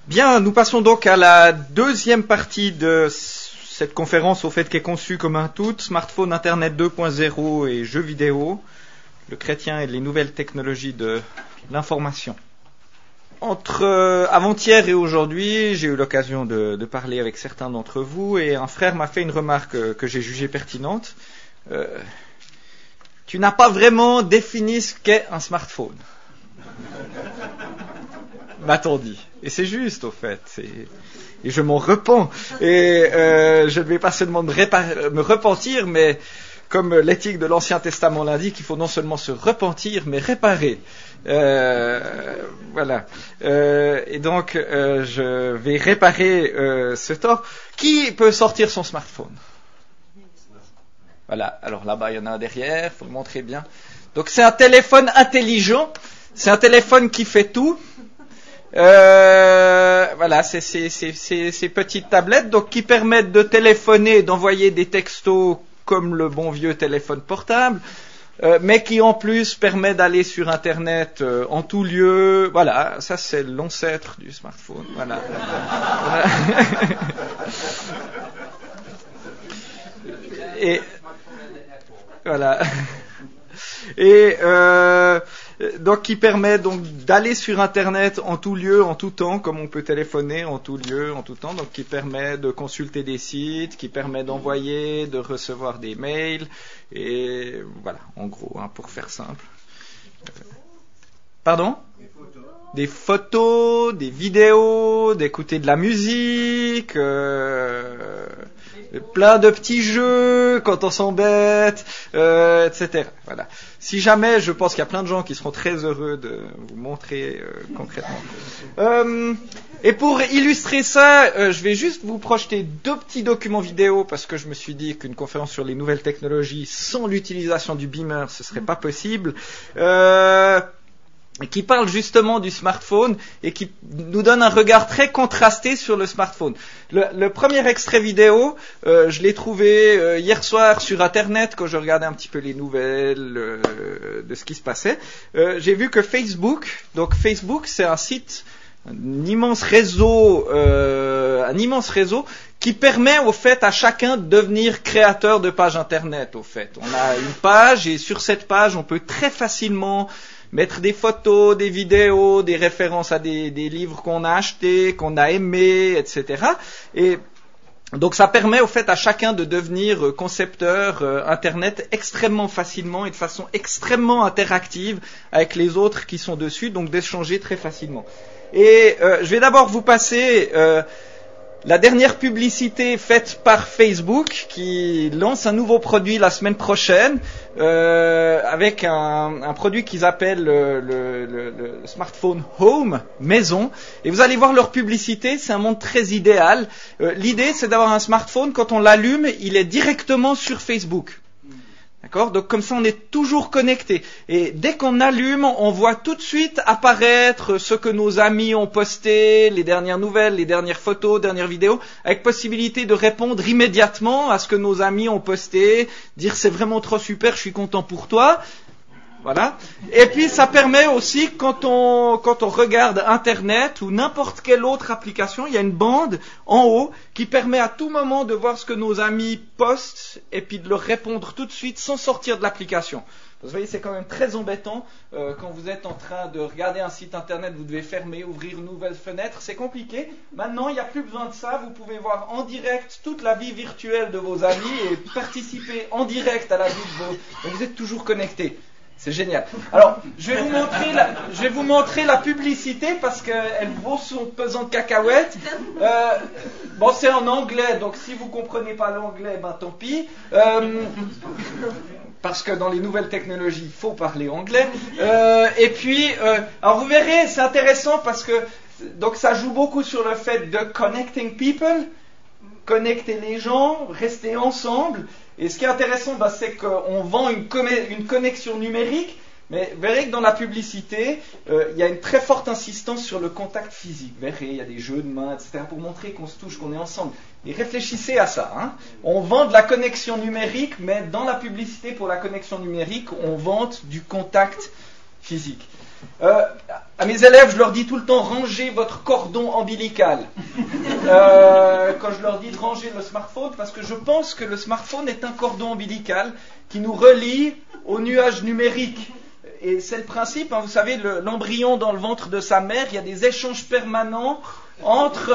Bien, nous passons donc à la deuxième partie de cette conférence au fait qu'est conçue comme un tout, smartphone, Internet 2.0 et jeux vidéo, le chrétien et les nouvelles technologies de l'information. Entre avant-hier et aujourd'hui, j'ai eu l'occasion de parler avec certains d'entre vous et un frère m'a fait une remarque que j'ai jugée pertinente. Tu n'as pas vraiment défini ce qu'est un smartphone, m'a-t-on dit. Et c'est juste, au fait. Et je m'en repens. Et je ne vais pas seulement me repentir, mais comme l'éthique de l'Ancien Testament l'indique, il faut non seulement se repentir, mais réparer. Voilà. Et donc, je vais réparer ce tort. Qui peut sortir son smartphone? Voilà. Alors là-bas, il y en a un derrière. Il faut le montrer bien. Donc, c'est un téléphone intelligent. C'est un téléphone qui fait tout. Voilà, c'est ces petites tablettes donc qui permettent de téléphoner, d'envoyer des textos comme le bon vieux téléphone portable, mais qui en plus permet d'aller sur Internet en tout lieu. Voilà, ça c'est l'ancêtre du smartphone. Voilà. Et voilà. Et donc qui permet donc d'aller sur Internet en tout lieu, en tout temps, comme on peut téléphoner en tout lieu, en tout temps. Donc qui permet de consulter des sites, qui permet d'envoyer, de recevoir des mails, et voilà, en gros, hein, pour faire simple. Pardon ? Des photos, des vidéos, d'écouter de la musique. Plein de petits jeux quand on s'embête, etc. Voilà. Si jamais, je pense qu'il y a plein de gens qui seront très heureux de vous montrer concrètement. Et pour illustrer ça, je vais juste vous projeter deux petits documents vidéo parce que je me suis dit qu'une conférence sur les nouvelles technologies sans l'utilisation du beamer, ce serait pas possible. Qui parle justement du smartphone et qui nous donne un regard très contrasté sur le smartphone. Le premier extrait vidéo, je l'ai trouvé hier soir sur Internet quand je regardais un petit peu les nouvelles de ce qui se passait. J'ai vu que Facebook, donc Facebook c'est un site, un immense réseau qui permet au fait à chacun de devenir créateur de pages Internet. Au fait, on a une page et sur cette page on peut très facilement mettre des photos, des vidéos, des références à des livres qu'on a achetés, qu'on a aimés, etc. Et donc ça permet au fait à chacun de devenir concepteur Internet extrêmement facilement et de façon extrêmement interactive avec les autres qui sont dessus, donc d'échanger très facilement. Et je vais d'abord vous passer la dernière publicité faite par Facebook qui lance un nouveau produit la semaine prochaine avec un produit qu'ils appellent le smartphone Home, maison. Et vous allez voir leur publicité, c'est un monde très idéal. L'idée c'est d'avoir un smartphone, quand on l'allume, il est directement sur Facebook. D'accord ? Donc comme ça on est toujours connecté. Et dès qu'on allume, on voit tout de suite apparaître ce que nos amis ont posté, les dernières nouvelles, les dernières photos, dernières vidéos, avec possibilité de répondre immédiatement à ce que nos amis ont posté, dire c'est vraiment trop super, je suis content pour toi. Voilà. Et puis ça permet aussi, quand on regarde Internet ou n'importe quelle autre application, il y a une bande en haut qui permet à tout moment de voir ce que nos amis postent et puis de leur répondre tout de suite sans sortir de l'application. Vous voyez, c'est quand même très embêtant quand vous êtes en train de regarder un site Internet, vous devez fermer, ouvrir une nouvelle fenêtre, c'est compliqué. Maintenant, il n'y a plus besoin de ça, vous pouvez voir en direct toute la vie virtuelle de vos amis et participer en direct à la vie de vos... Donc vous êtes toujours connectés. C'est génial. Alors, je vais vous montrer la publicité parce qu'elle vaut son pesant de cacahuètes. Bon, c'est en anglais, donc si vous comprenez pas l'anglais, ben tant pis. Parce que dans les nouvelles technologies, il faut parler anglais. Et puis, alors vous verrez, c'est intéressant parce que donc ça joue beaucoup sur le fait de connecting people, connecter les gens, rester ensemble. Et ce qui est intéressant, c'est qu'on vend une connexion numérique, mais vous verrez que dans la publicité, il y a une très forte insistance sur le contact physique. Vous verrez, il y a des jeux de mains, etc., pour montrer qu'on se touche, qu'on est ensemble. Et réfléchissez à ça. Hein. On vend de la connexion numérique, mais dans la publicité pour la connexion numérique, on vante du contact physique. À mes élèves, je leur dis tout le temps, rangez votre cordon ombilical. Quand je leur dis de ranger le smartphone, parce que je pense que le smartphone est un cordon ombilical qui nous relie au nuage numérique. Et c'est le principe, hein, vous savez, l'embryon dans le ventre de sa mère, il y a des échanges permanents entre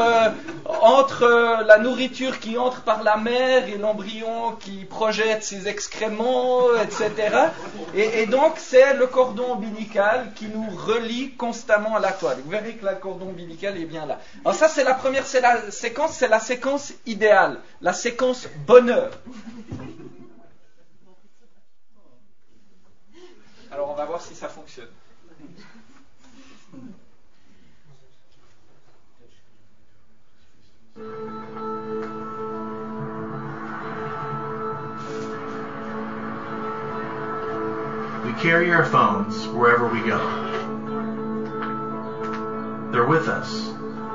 la nourriture qui entre par la mère et l'embryon qui projette ses excréments, etc. Et donc c'est le cordon ombilical qui nous relie constamment à la toile. Vous verrez que le cordon ombilical est bien là. Alors ça c'est la première séquence, c'est la séquence idéale, la séquence bonheur. Alors on va voir si ça fonctionne. We carry our phones wherever we go. They're with us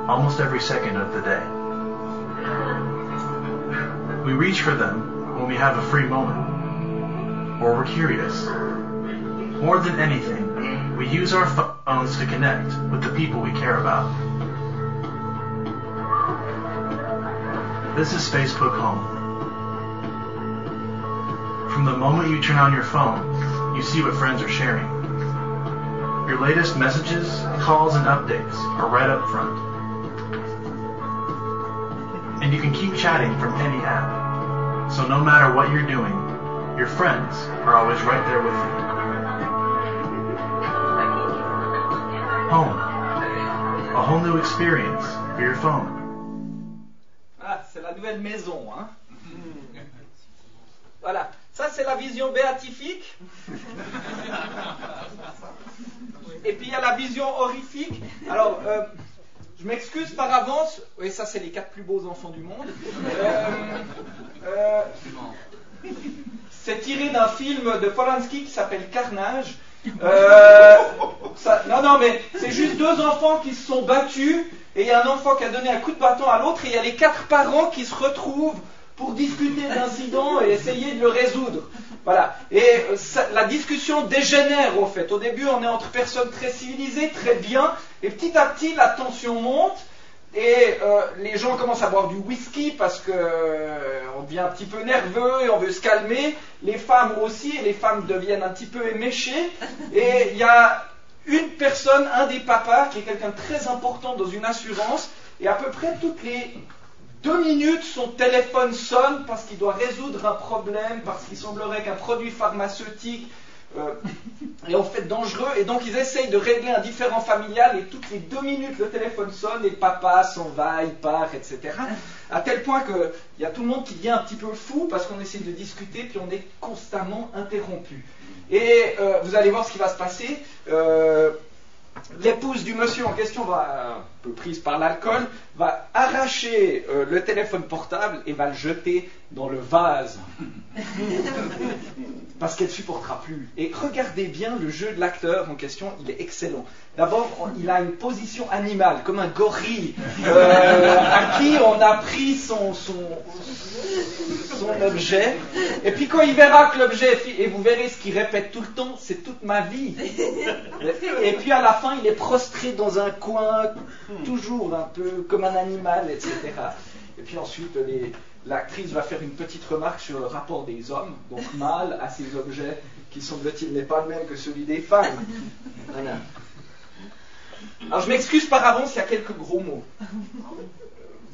almost every second of the day. We reach for them when we have a free moment, or we're curious. More than anything, we use our phones to connect with the people we care about. This is Facebook Home. From the moment you turn on your phone, you see what friends are sharing. Your latest messages, calls, and updates are right up front. And you can keep chatting from any app. So no matter what you're doing, your friends are always right there with you. Home. A whole new experience for your phone. Ah, c'est la nouvelle maison, hein. Voilà. Ça, c'est la vision béatifique. Et puis, il y a la vision horrifique. Alors, je m'excuse par avance. Oui, ça, c'est les 4 plus beaux enfants du monde. C'est tiré d'un film de Polanski qui s'appelle Carnage. Non, mais c'est juste 2 enfants qui se sont battus et il y a un enfant qui a donné un coup de bâton à l'autre et il y a les 4 parents qui se retrouvent pour discuter de l'incident et essayer de le résoudre. Voilà. Et la discussion dégénère au fait. Au début, on est entre personnes très civilisées, très bien, et petit à petit, la tension monte. Et les gens commencent à boire du whisky parce que on devient un petit peu nerveux et on veut se calmer. Les femmes aussi, et les femmes deviennent un petit peu éméchées. Et il y a une personne, un des papas, qui est quelqu'un de très important dans une assurance, et à peu près toutes les 2 minutes, son téléphone sonne parce qu'il doit résoudre un problème, parce qu'il semblerait qu'un produit pharmaceutique est en fait dangereux, et donc ils essayent de régler un différend familial, et toutes les 2 minutes le téléphone sonne, et le papa s'en va, il part, etc. À tel point qu'il y a tout le monde qui devient un petit peu fou, parce qu'on essaie de discuter, puis on est constamment interrompu. Et vous allez voir ce qui va se passer. L'épouse du monsieur en question va, un peu prise par l'alcool, va arracher le téléphone portable et va le jeter dans le vase. Parce qu'elle ne supportera plus. Et regardez bien le jeu de l'acteur en question, il est excellent. D'abord, il a une position animale, comme un gorille, à qui on a pris son objet. Et puis quand il verra que l'objet est et vous verrez ce qu'il répète tout le temps, c'est toute ma vie. Et puis à la fin, il est prostré dans un coin, toujours un peu comme un animal, etc. Et puis ensuite, l'actrice va faire une petite remarque sur le rapport des hommes, donc mâle, à ces objets qui, semble-t-il, n'est pas le même que celui des femmes. Voilà. Alors je m'excuse par avance, il y a quelques gros mots.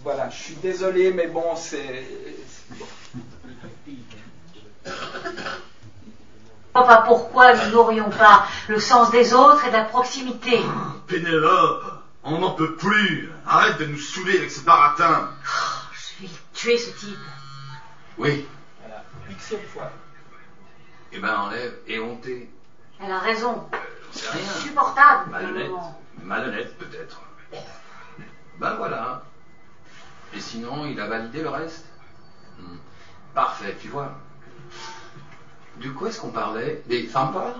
Voilà, je suis désolé, mais bon, c'est... Enfin, pourquoi nous n'aurions pas le sens des autres et de la proximité? Pénélope, on n'en peut plus. Arrête de nous saouler avec ce baratin. Je vais tuer ce type. Oui. Voilà, Xème fois. Eh ben enlève et hontée. Elle a raison. J'en sais rien. Insupportable. Malhonnête. Malhonnête peut-être. Ben voilà. Et sinon, il a validé le reste. Parfait, tu vois. De quoi est-ce qu'on parlait? Des femmes pas?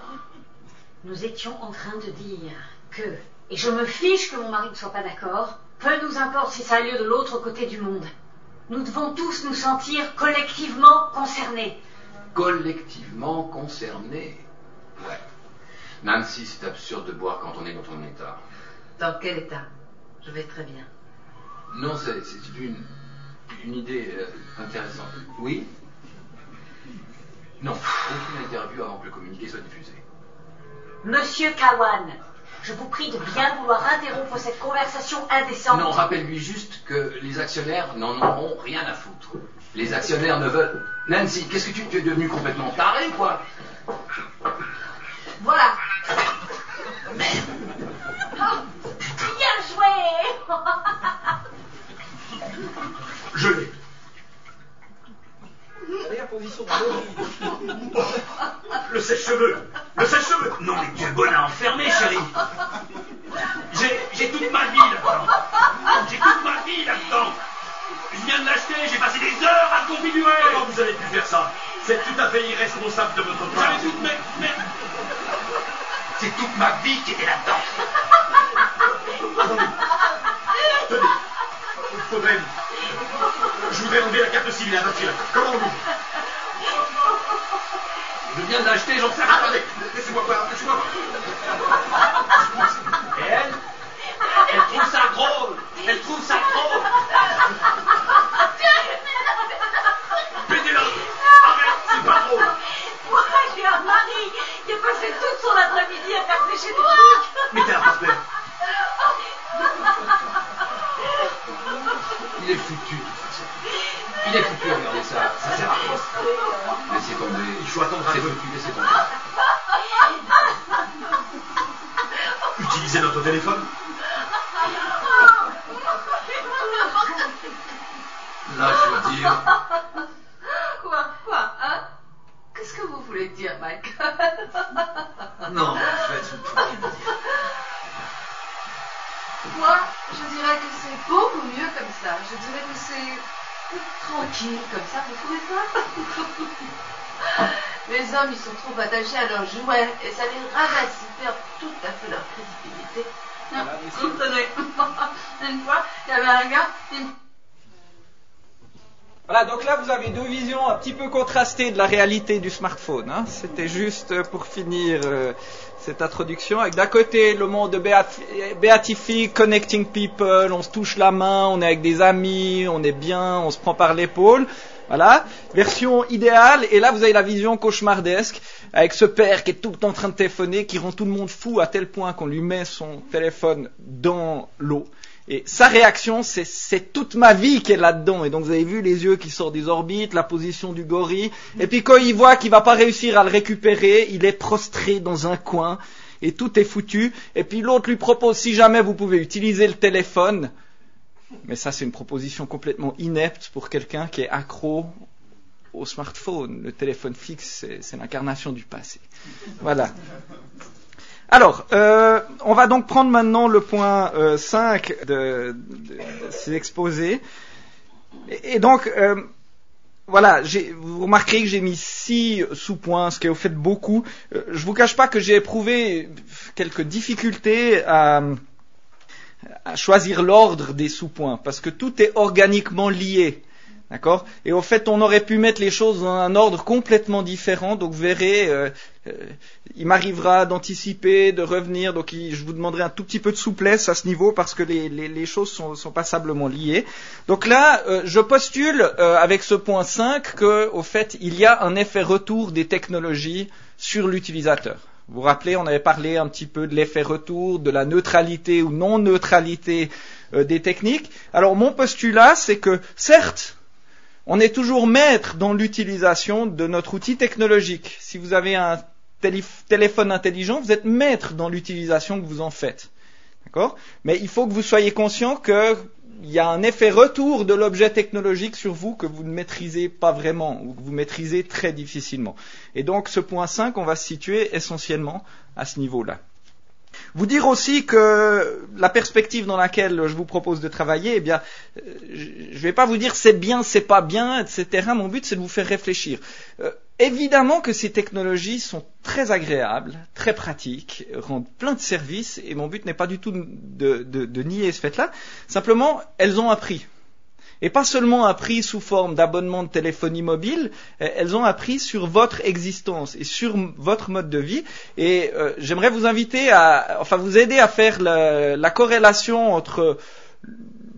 Nous étions en train de dire que, et je me fiche que mon mari ne soit pas d'accord, peu nous importe si ça a lieu de l'autre côté du monde. Nous devons tous nous sentir collectivement concernés. Collectivement concernés. Ouais. Nancy, c'est absurde de boire quand on est dans ton état. Dans quel état? Je vais très bien. Non, c'est une idée intéressante. Oui? Non, aucune interview avant que le communiqué soit diffusé. Monsieur Kawan, je vous prie de bien vouloir interrompre cette conversation indécente. Non, rappelle-lui juste que les actionnaires n'en auront rien à foutre. Les actionnaires ne veulent... Nancy, qu'est-ce que tu es devenu complètement taré, quoi? Voilà. Oh, bien joué. Je l'ai. Le sèche-cheveux. Le sèche-cheveux. Non, mais tu es bonne à enfermer, chérie. J'ai toute ma vie là-dedans. J'ai toute ma vie là-dedans. Je viens de l'acheter, j'ai passé des heures à le configurer. Comment vous avez pu faire ça? C'est tout à fait irresponsable de votre part. J'avais toute mais... C'est toute ma vie qui était là-dedans. Tenez. Il faudrait... Je voudrais enlever la carte civile à votre fille. Comment on dit? Je viens de l'acheter, j'en sais rien. Attendez, laissez-moi voir, laissez-moi voir. Et elle trouve ça drôle. Elle trouve ça drôle. Pétez-la. Arrête, c'est pas drôle. Moi, j'ai un mari qui a passé toute son après-midi à faire sécher des trucs. Mettez-la par terre. Il est foutu, de toute façon. Il est foutu, regardez ça. Ça sert à rien. Laissez tomber. Il faut attendre un C'est peu. foutu, laissez tomber. Utilisez notre téléphone. Là, je veux dire... Quoi, hein? Qu'est-ce que vous voulez dire, Mike? Non, en fait, vous pouvez rien dire. Moi, je dirais que c'est beaucoup mieux comme ça. Je dirais que c'est plus tranquille comme ça, vous trouvez pas? Les hommes, ils sont trop attachés à leurs jouets et ça les ravasse, ils perdent tout à fait leur crédibilité. Non, vous tenez. Une fois, il y avait un gars, Voilà, donc là vous avez deux visions un petit peu contrastées de la réalité du smartphone. Hein. C'était juste pour finir cette introduction. Avec d'un côté le monde béatifique, connecting people, on se touche la main, on est avec des amis, on est bien, on se prend par l'épaule. Voilà, version idéale. Et là vous avez la vision cauchemardesque avec ce père qui est tout le temps en train de téléphoner, qui rend tout le monde fou à tel point qu'on lui met son téléphone dans l'eau. Et sa réaction, c'est toute ma vie qui est là-dedans. Et donc vous avez vu les yeux qui sortent des orbites, la position du gorille. Et puis quand il voit qu'il va pas réussir à le récupérer, il est prostré dans un coin et tout est foutu. Et puis l'autre lui propose, si jamais vous pouvez utiliser le téléphone, mais ça c'est une proposition complètement inepte pour quelqu'un qui est accro au smartphone. Le téléphone fixe, c'est l'incarnation du passé. Voilà. Alors, on va donc prendre maintenant le point 5 de ces exposés. Et donc, voilà, vous remarquerez que j'ai mis 6 sous-points, ce qui est au fait beaucoup. Je vous cache pas que j'ai éprouvé quelques difficultés à choisir l'ordre des sous-points, parce que tout est organiquement lié. D'accord? Et au fait, on aurait pu mettre les choses dans un ordre complètement différent. Donc, vous verrez, il m'arrivera d'anticiper, de revenir. Donc, je vous demanderai un tout petit peu de souplesse à ce niveau parce que les choses sont passablement liées. Donc là, je postule avec ce point 5 que, au fait, il y a un effet retour des technologies sur l'utilisateur. Vous vous rappelez, on avait parlé un petit peu de l'effet retour, de la neutralité ou non-neutralité des techniques. Alors, mon postulat, c'est que, certes, on est toujours maître dans l'utilisation de notre outil technologique. Si vous avez un téléphone intelligent, vous êtes maître dans l'utilisation que vous en faites. D'accord ? Mais il faut que vous soyez conscient qu'il y a un effet retour de l'objet technologique sur vous que vous ne maîtrisez pas vraiment ou que vous maîtrisez très difficilement. Et donc ce point 5, on va se situer essentiellement à ce niveau-là. Vous dire aussi que la perspective dans laquelle je vous propose de travailler, eh bien, je ne vais pas vous dire c'est bien, c'est pas bien, etc. Mon but, c'est de vous faire réfléchir. Évidemment que ces technologies sont très agréables, très pratiques, rendent plein de services, et mon but n'est pas du tout de nier ce fait-là. Simplement, elles ont un prix. Et pas seulement appris sous forme d'abonnement de téléphonie mobile, elles ont appris sur votre existence et sur votre mode de vie. Et j'aimerais vous inviter vous aider à faire la corrélation entre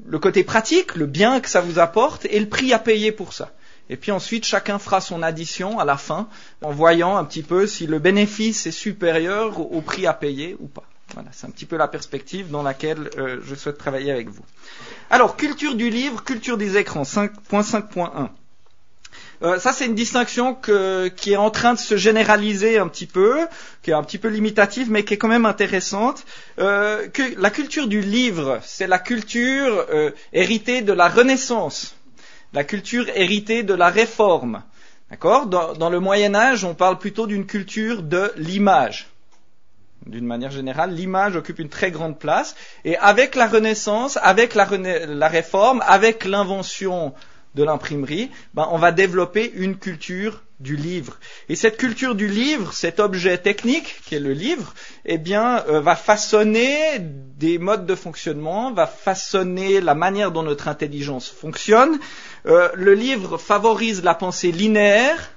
le côté pratique, le bien que ça vous apporte, et le prix à payer pour ça. Et puis ensuite, chacun fera son addition à la fin, en voyant un petit peu si le bénéfice est supérieur au prix à payer ou pas. Voilà, c'est un petit peu la perspective dans laquelle je souhaite travailler avec vous. Alors, culture du livre, culture des écrans, 5.5.1. Ça, c'est une distinction qui est en train de se généraliser un petit peu, qui est un petit peu limitative, mais qui est quand même intéressante. Que la culture du livre, c'est la culture héritée de la Renaissance, la culture héritée de la Réforme. D'accord ? Dans le Moyen-Âge, on parle plutôt d'une culture de l'image. D'une manière générale, l'image occupe une très grande place. Et avec la Renaissance, avec la Réforme, avec l'invention de l'imprimerie, on va développer une culture du livre. Et cette culture du livre, cet objet technique qui est le livre, va façonner des modes de fonctionnement, va façonner la manière dont notre intelligence fonctionne. Le livre favorise la pensée linéaire.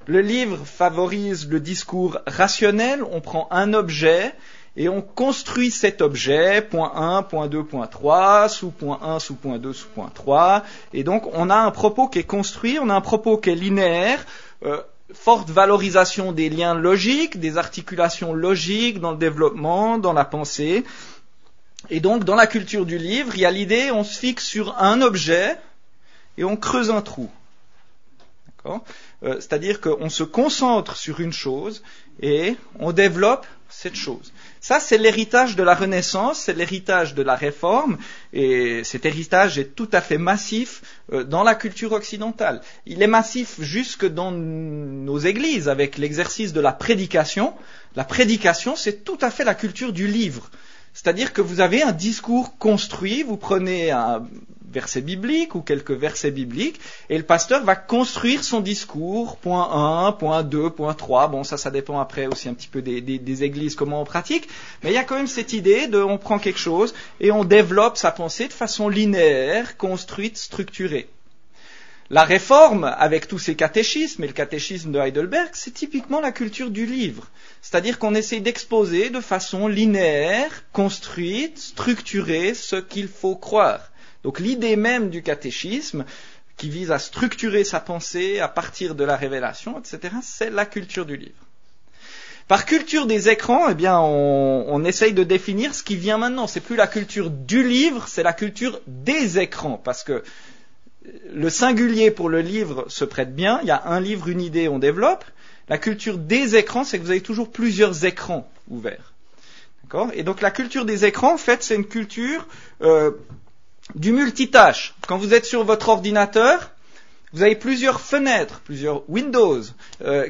Le livre favorise le discours rationnel. On prend un objet et on construit cet objet, point 1, point 2, point 3, sous point 1, sous point 2, sous point 3. Et donc, on a un propos qui est construit, on a un propos qui est linéaire, forte valorisation des liens logiques, des articulations logiques dans le développement, dans la pensée. Et donc, dans la culture du livre, il y a l'idée, on se fixe sur un objet et on creuse un trou. D'accord ? C'est-à-dire qu'on se concentre sur une chose et on développe cette chose. Ça, c'est l'héritage de la Renaissance, c'est l'héritage de la Réforme, et cet héritage est tout à fait massif dans la culture occidentale. Il est massif jusque dans nos églises, avec l'exercice de la prédication. La prédication, c'est tout à fait la culture du livre. C'est-à-dire que vous avez un discours construit, vous prenez un verset biblique ou quelques versets bibliques, et le pasteur va construire son discours, point 1, point 2, point 3, bon ça dépend après aussi un petit peu des églises, comment on pratique, mais il y a quand même cette idée on prend quelque chose et on développe sa pensée de façon linéaire, construite, structurée. La Réforme, avec tous ses catéchismes, et le catéchisme de Heidelberg, c'est typiquement la culture du livre. C'est-à-dire qu'on essaie d'exposer de façon linéaire, construite, structurée, ce qu'il faut croire. Donc l'idée même du catéchisme, qui vise à structurer sa pensée à partir de la révélation, etc., c'est la culture du livre. Par culture des écrans, on essaye de définir ce qui vient maintenant. C'est plus la culture du livre, c'est la culture des écrans, parce que le singulier pour le livre se prête bien. Il y a un livre, une idée, on développe. La culture des écrans, c'est que vous avez toujours plusieurs écrans ouverts. D'accord ? Et donc la culture des écrans, en fait, c'est une culture du multitâche. Quand vous êtes sur votre ordinateur, vous avez plusieurs fenêtres, plusieurs Windows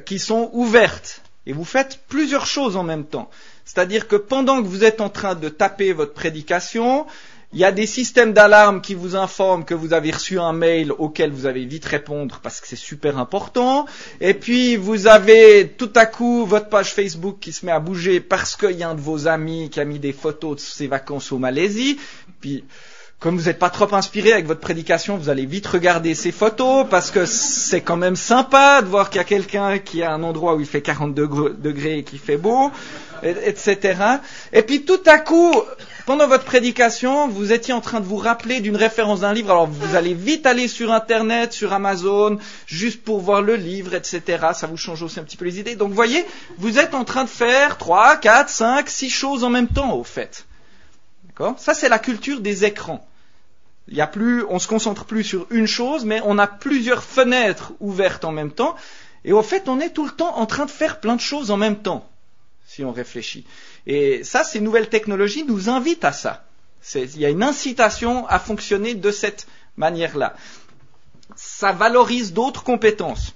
qui sont ouvertes. Et vous faites plusieurs choses en même temps. C'est-à-dire que pendant que vous êtes en train de taper votre prédication, il y a des systèmes d'alarme qui vous informent que vous avez reçu un mail auquel vous avez vite répondre parce que c'est super important. Et puis vous avez tout à coup votre page Facebook qui se met à bouger parce qu'il y a un de vos amis qui a mis des photos de ses vacances au Malaisie. Puis comme vous n'êtes pas trop inspiré avec votre prédication, vous allez vite regarder ces photos parce que c'est quand même sympa de voir qu'il y a quelqu'un qui a un endroit où il fait 40 degrés et qui fait beau, etc. Et puis tout à coup, pendant votre prédication, vous étiez en train de vous rappeler d'une référence d'un livre, alors vous allez vite aller sur Internet, sur Amazon, juste pour voir le livre, etc. Ça vous change aussi un petit peu les idées. Donc vous voyez, vous êtes en train de faire 3, 4, 5, 6 choses en même temps, au fait. D'accord ? Ça, c'est la culture des écrans. On se concentre plus sur une chose, mais on a plusieurs fenêtres ouvertes en même temps. Et au fait, on est tout le temps en train de faire plein de choses en même temps, si on réfléchit. Et ça, ces nouvelles technologies nous invitent à ça. Il y a une incitation à fonctionner de cette manière-là. Ça valorise d'autres compétences.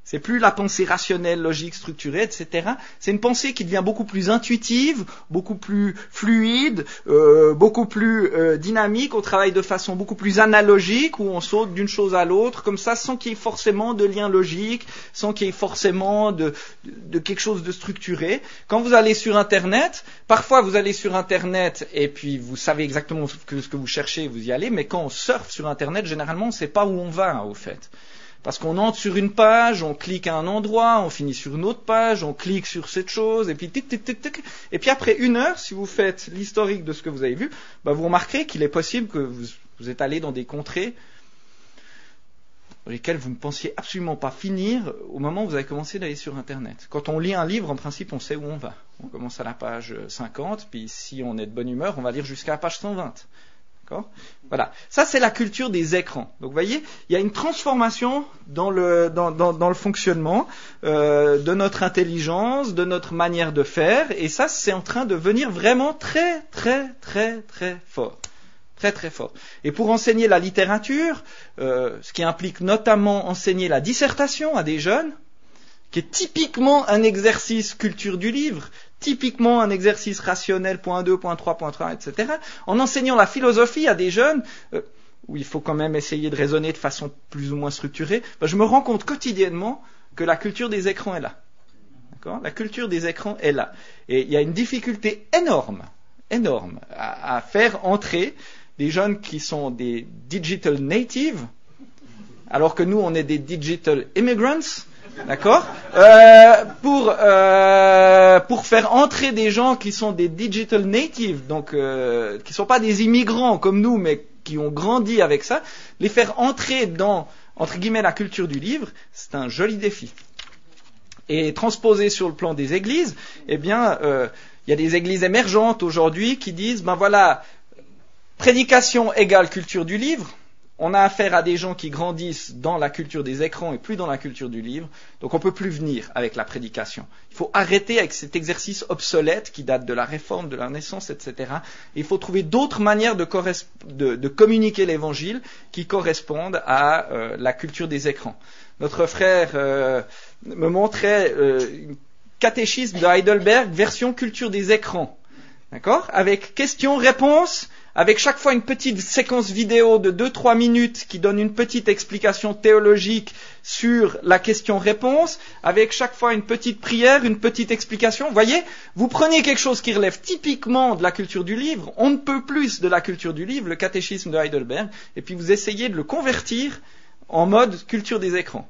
C'est plus la pensée rationnelle, logique, structurée, etc. C'est une pensée qui devient beaucoup plus intuitive, beaucoup plus fluide, beaucoup plus dynamique. On travaille de façon beaucoup plus analogique, où on saute d'une chose à l'autre, comme ça, sans qu'il y ait forcément de lien logique, sans qu'il y ait forcément de quelque chose de structuré. Quand vous allez sur Internet, parfois vous allez sur Internet et puis vous savez exactement ce que vous cherchez, vous y allez, mais quand on surfe sur Internet, généralement, on ne sait pas où on va, au fait. Parce qu'on entre sur une page, on clique à un endroit, on finit sur une autre page, on clique sur cette chose, et puis tic, tic, tic, tic. Et puis après 1 heure, si vous faites l'historique de ce que vous avez vu, vous remarquerez qu'il est possible que vous êtes allé dans des contrées dans lesquelles vous ne pensiez absolument pas finir au moment où vous avez commencé d'aller sur Internet. Quand on lit un livre, en principe, on sait où on va. On commence à la page 50, puis si on est de bonne humeur, on va lire jusqu'à la page 120. D'accord ? Voilà. Ça, c'est la culture des écrans. Donc, vous voyez, il y a une transformation dans le fonctionnement de notre intelligence, de notre manière de faire, et ça, c'est en train de venir vraiment très, très, très, très fort. Très, très fort. Et pour enseigner la littérature, ce qui implique notamment enseigner la dissertation à des jeunes, qui est typiquement un exercice culture du livre, typiquement un exercice rationnel, point 2, point 3, point 3, etc. En enseignant la philosophie à des jeunes, où il faut quand même essayer de raisonner de façon plus ou moins structurée, je me rends compte quotidiennement que la culture des écrans est là. D'accord ? La culture des écrans est là. Et il y a une difficulté énorme à faire entrer des jeunes qui sont des digital natives, alors que nous, on est des digital immigrants. D'accord ? Pour faire entrer des gens qui sont des digital natives, donc qui sont pas des immigrants comme nous, mais qui ont grandi avec ça, les faire entrer dans, entre guillemets, la culture du livre, c'est un joli défi. Et transposé sur le plan des églises, il y a des églises émergentes aujourd'hui qui disent, voilà, prédication égale culture du livre. On a affaire à des gens qui grandissent dans la culture des écrans et plus dans la culture du livre. Donc on ne peut plus venir avec la prédication. Il faut arrêter avec cet exercice obsolète qui date de la Réforme, de la Renaissance, etc. Et il faut trouver d'autres manières de communiquer l'Évangile qui correspondent à la culture des écrans. Notre frère me montrait une catéchisme de Heidelberg, version culture des écrans. D'accord ? Avec questions-réponses, avec chaque fois une petite séquence vidéo de 2-3 minutes qui donne une petite explication théologique sur la question-réponse, avec chaque fois une petite prière, une petite explication. Vous voyez, vous prenez quelque chose qui relève typiquement de la culture du livre, on ne peut plus de la culture du livre, le catéchisme de Heidelberg, et puis vous essayez de le convertir en mode culture des écrans.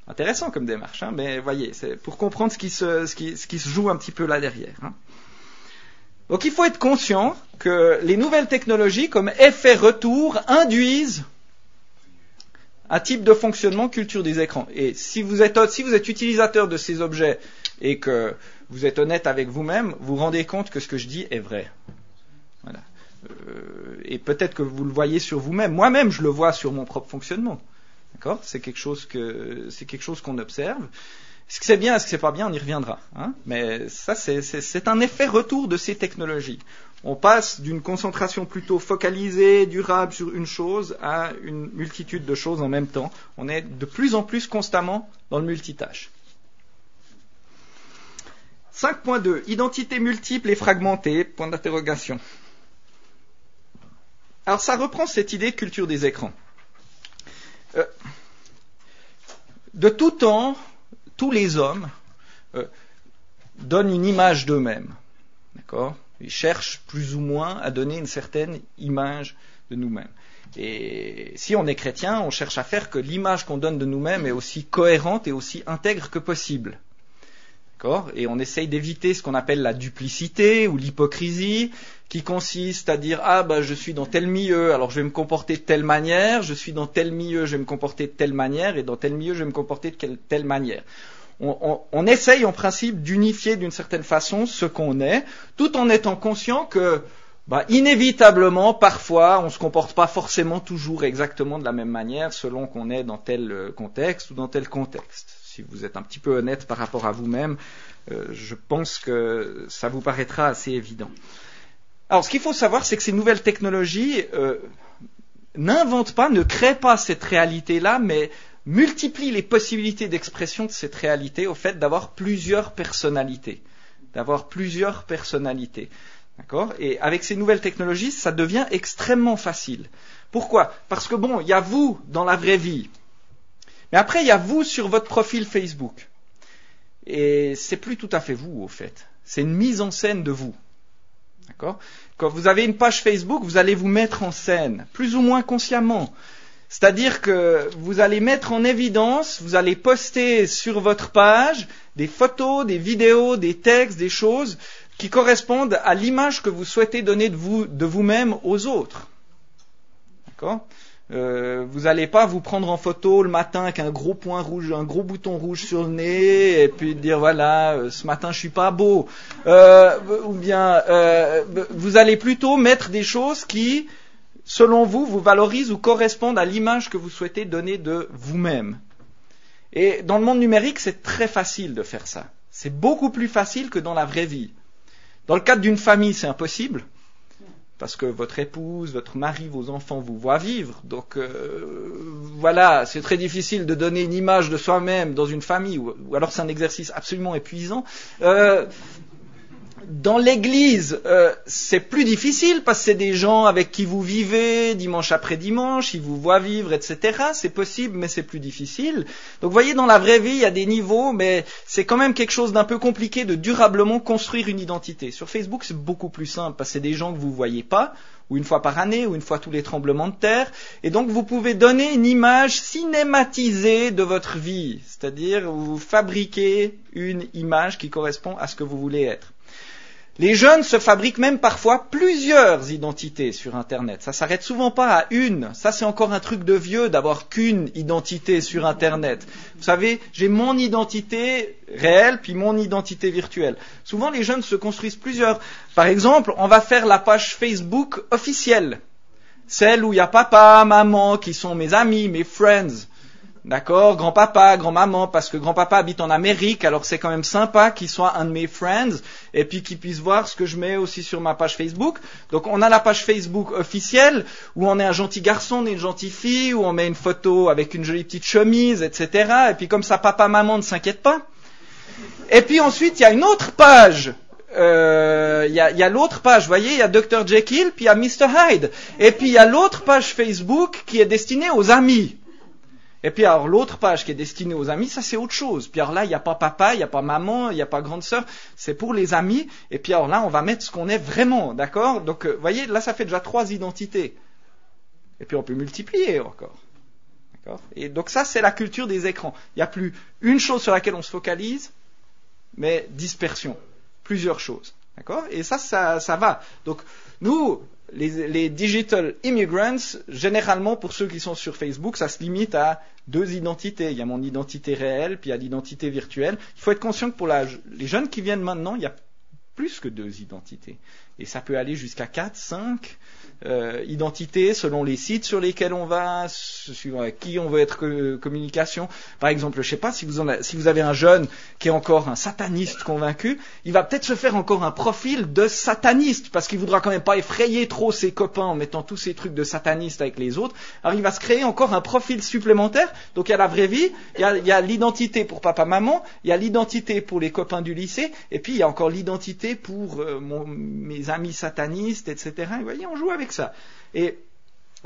Intéressant comme démarche, mais voyez, c'est pour comprendre ce qui se joue un petit peu là derrière. Donc il faut être conscient que les nouvelles technologies, comme effet retour, induisent un type de fonctionnement culture des écrans. Et si vous êtes utilisateur de ces objets et que vous êtes honnête avec vous-même, vous vous rendez compte que ce que je dis est vrai. Voilà. Et peut-être que vous le voyez sur vous-même. Moi-même, je le vois sur mon propre fonctionnement. D'accord ? C'est quelque chose qu'on observe. Est-ce que c'est bien, est-ce que c'est pas bien, on y reviendra. Mais ça, c'est un effet retour de ces technologies. On passe d'une concentration plutôt focalisée, durable sur une chose, à une multitude de choses en même temps. On est de plus en plus constamment dans le multitâche. 5.2. Identité multiple et fragmentée, point d'interrogation. Alors ça reprend cette idée de culture des écrans. De tout temps, tous les hommes donnent une image d'eux-mêmes. D'accord ? Ils cherchent plus ou moins à donner une certaine image de nous-mêmes. Et si on est chrétien, on cherche à faire que l'image qu'on donne de nous-mêmes est aussi cohérente et aussi intègre que possible. D'accord ? Et on essaye d'éviter ce qu'on appelle la duplicité ou l'hypocrisie, qui consiste à dire je suis dans tel milieu, alors je vais me comporter de telle manière, je suis dans tel milieu, je vais me comporter de telle manière, et dans tel milieu, je vais me comporter de telle manière. On essaye en principe d'unifier d'une certaine façon ce qu'on est, tout en étant conscient que inévitablement, parfois, on ne se comporte pas forcément toujours exactement de la même manière selon qu'on est dans tel contexte ou dans tel contexte. Si vous êtes un petit peu honnête par rapport à vous-même, je pense que ça vous paraîtra assez évident. Alors, ce qu'il faut savoir, c'est que ces nouvelles technologies n'inventent pas, ne créent pas cette réalité-là, mais multiplie les possibilités d'expression de cette réalité au fait d'avoir plusieurs personnalités. D'accord ? Et avec ces nouvelles technologies, ça devient extrêmement facile. Pourquoi ? Parce que bon, il y a vous dans la vraie vie. Mais après, il y a vous sur votre profil Facebook. Et c'est plus tout à fait vous, au fait. C'est une mise en scène de vous. D'accord ? Quand vous avez une page Facebook, vous allez vous mettre en scène, plus ou moins consciemment. C'est-à-dire que vous allez mettre en évidence, vous allez poster sur votre page des photos, des vidéos, des textes, des choses qui correspondent à l'image que vous souhaitez donner de vous-même aux autres. D'accord ? Vous n'allez pas vous prendre en photo le matin avec un gros point rouge, un gros bouton rouge sur le nez, et puis dire voilà, ce matin je suis pas beau. Ou bien vous allez plutôt mettre des choses qui, selon vous, vous valorisent ou correspondent à l'image que vous souhaitez donner de vous-même. Et dans le monde numérique, c'est très facile de faire ça. C'est beaucoup plus facile que dans la vraie vie. Dans le cadre d'une famille, c'est impossible. Parce que votre épouse, votre mari, vos enfants vous voient vivre. Donc voilà, c'est très difficile de donner une image de soi-même dans une famille, ou alors c'est un exercice absolument épuisant. Dans l'église, c'est plus difficile parce que c'est des gens avec qui vous vivez dimanche après dimanche, ils vous voient vivre, etc. C'est possible, mais c'est plus difficile. Donc vous voyez, dans la vraie vie, il y a des niveaux, mais c'est quand même quelque chose d'un peu compliqué de durablement construire une identité. Sur Facebook, c'est beaucoup plus simple parce que c'est des gens que vous voyez pas, ou une fois par année, ou une fois tous les tremblements de terre. Et donc vous pouvez donner une image cinématisée de votre vie. C'est-à-dire, vous fabriquez une image qui correspond à ce que vous voulez être. Les jeunes se fabriquent même parfois plusieurs identités sur Internet. Ça s'arrête souvent pas à une. Ça, c'est encore un truc de vieux d'avoir qu'une identité sur Internet. Vous savez, j'ai mon identité réelle puis mon identité virtuelle. Souvent, les jeunes se construisent plusieurs. Par exemple, on va faire la page Facebook officielle. Celle où il y a papa, maman, qui sont mes amis, mes friends. D'accord, grand-papa, grand-maman, parce que grand-papa habite en Amérique, alors c'est quand même sympa qu'il soit un de mes friends, et puis qu'il puisse voir ce que je mets aussi sur ma page Facebook. Donc on a la page Facebook officielle, où on est un gentil garçon, on est une gentille fille, où on met une photo avec une jolie petite chemise, etc. Et puis comme ça, papa, maman ne s'inquiètent pas. Et puis ensuite, il y a une autre page. Il y a l'autre page, vous voyez, il y a Dr. Jekyll, puis il y a Mr. Hyde. Et puis il y a l'autre page Facebook qui est destinée aux amis. Et puis alors l'autre page qui est destinée aux amis, ça c'est autre chose. Puis alors là, il n'y a pas papa, il n'y a pas maman, il n'y a pas grande sœur, c'est pour les amis. Et puis alors là, on va mettre ce qu'on est vraiment, d'accord ? Donc vous voyez, là ça fait déjà 3 identités. Et puis on peut multiplier encore. D'accord ? Et donc ça c'est la culture des écrans. Il n'y a plus une chose sur laquelle on se focalise, mais dispersion. Plusieurs choses. D'accord ? Et ça va. Donc nous, les digital immigrants, généralement pour ceux qui sont sur Facebook, ça se limite à 2 identités. Il y a mon identité réelle, puis il y a l'identité virtuelle. Il faut être conscient que pour les jeunes qui viennent maintenant, il y a plus que 2 identités. Et ça peut aller jusqu'à 4, 5 identités selon les sites sur lesquels on va, suivant avec qui on veut être communication. Par exemple, je sais pas, si vous avez un jeune qui est encore un sataniste convaincu, il va peut-être se faire encore un profil de sataniste, parce qu'il voudra quand même pas effrayer trop ses copains en mettant tous ces trucs de sataniste avec les autres. Alors il va se créer encore un profil supplémentaire. Donc il y a la vraie vie, il y a l'identité pour papa-maman, il y a l'identité pour les copains du lycée, et puis il y a encore l'identité pour mes amis satanistes, etc. Et vous voyez, on joue avec ça. Et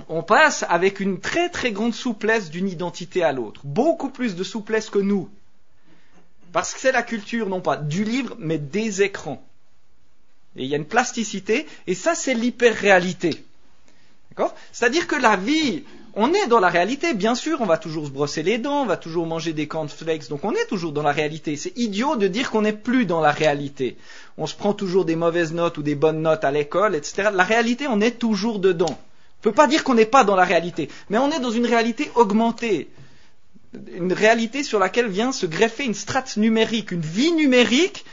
on passe avec une très très grande souplesse d'une identité à l'autre. Beaucoup plus de souplesse que nous. Parce que c'est la culture, non pas du livre, mais des écrans. Et il y a une plasticité, et ça c'est l'hyper-réalité. D'accord ? C'est-à-dire que la vie, on est dans la réalité, bien sûr, on va toujours se brosser les dents, on va toujours manger des cornflakes, donc on est toujours dans la réalité. C'est idiot de dire qu'on n'est plus dans la réalité. On se prend toujours des mauvaises notes ou des bonnes notes à l'école, etc. La réalité, on est toujours dedans. On ne peut pas dire qu'on n'est pas dans la réalité, mais on est dans une réalité augmentée. Une réalité sur laquelle vient se greffer une strate numérique, une vie numérique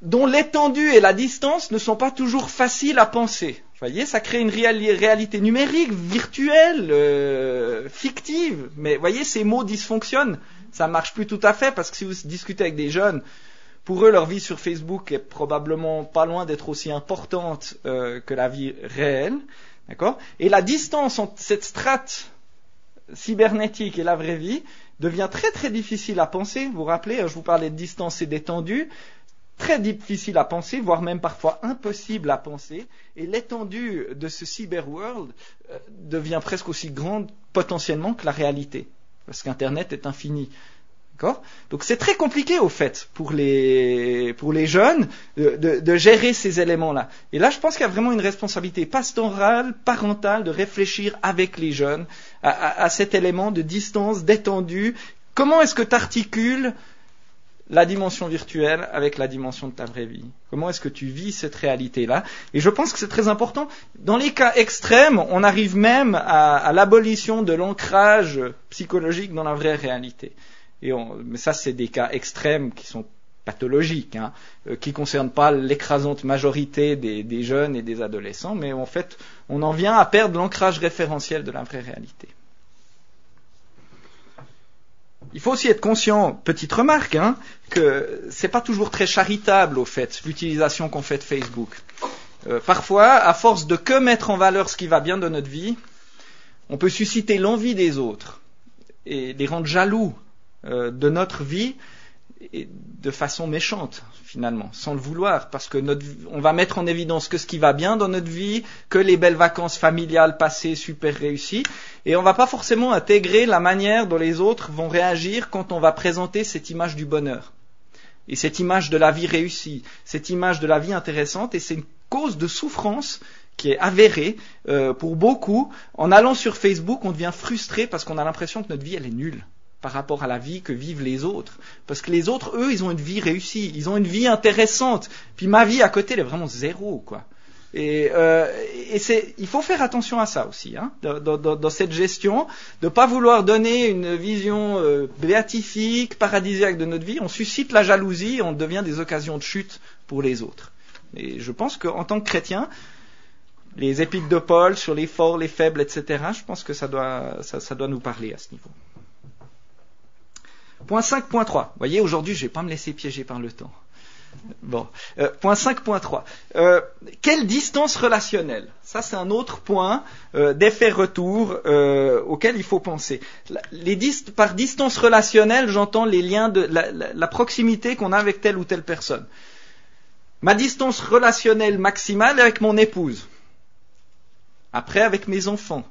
dont l'étendue et la distance ne sont pas toujours faciles à penser. Vous voyez, ça crée une réalité numérique, virtuelle, fictive. Mais vous voyez, ces mots dysfonctionnent. Ça marche plus tout à fait, parce que si vous discutez avec des jeunes, pour eux, leur vie sur Facebook est probablement pas loin d'être aussi importante que la vie réelle. D'accord ? Et la distance entre cette strate cybernétique et la vraie vie devient très très difficile à penser. Vous vous rappelez, je vous parlais de distance et d'étendue. Très difficile à penser, voire même parfois impossible à penser. Et l'étendue de ce cyberworld devient presque aussi grande potentiellement que la réalité. Parce qu'Internet est infini. D'accord ? Donc c'est très compliqué au fait pour les jeunes de gérer ces éléments-là. Et là je pense qu'il y a vraiment une responsabilité pastorale, parentale de réfléchir avec les jeunes à cet élément de distance, d'étendue. Comment est-ce que tu articules la dimension virtuelle avec la dimension de ta vraie vie? Comment est-ce que tu vis cette réalité-là? Et je pense que c'est très important. Dans les cas extrêmes, on arrive même à l'abolition de l'ancrage psychologique dans la vraie réalité. Mais ça, c'est des cas extrêmes qui sont pathologiques, qui ne concernent pas l'écrasante majorité des jeunes et des adolescents, mais en fait, on en vient à perdre l'ancrage référentiel de la vraie réalité. Il faut aussi être conscient, petite remarque, que c'est pas toujours très charitable, au fait, l'utilisation qu'on fait de Facebook. Parfois, à force de que mettre en valeur ce qui va bien de notre vie, on peut susciter l'envie des autres et les rendre jaloux de notre vie et de façon méchante, finalement, sans le vouloir, parce que on va mettre en évidence que ce qui va bien dans notre vie, que les belles vacances familiales passées super réussies, et on va pas forcément intégrer la manière dont les autres vont réagir quand on va présenter cette image du bonheur, et cette image de la vie réussie, cette image de la vie intéressante, et c'est une cause de souffrance qui est avérée pour beaucoup. En allant sur Facebook, on devient frustré parce qu'on a l'impression que notre vie, elle est nulle par rapport à la vie que vivent les autres. Parce que les autres, eux, ils ont une vie réussie, ils ont une vie intéressante. Puis ma vie à côté, elle est vraiment zéro, quoi. Et il faut faire attention à ça aussi, dans cette gestion, de pas vouloir donner une vision béatifique, paradisiaque de notre vie. On suscite la jalousie, on devient des occasions de chute pour les autres. Et je pense qu'en tant que chrétien, les épîtres de Paul sur les forts, les faibles, etc., je pense que ça doit nous parler à ce niveau. Point 5.3. Vous voyez, aujourd'hui, je ne vais pas me laisser piéger par le temps. Bon. Point 5.3. Quelle distance relationnelle? Ça, c'est un autre point d'effet-retour auquel il faut penser. Par distance relationnelle, j'entends les liens de la proximité qu'on a avec telle ou telle personne. Ma distance relationnelle maximale est avec mon épouse. Après, avec mes enfants.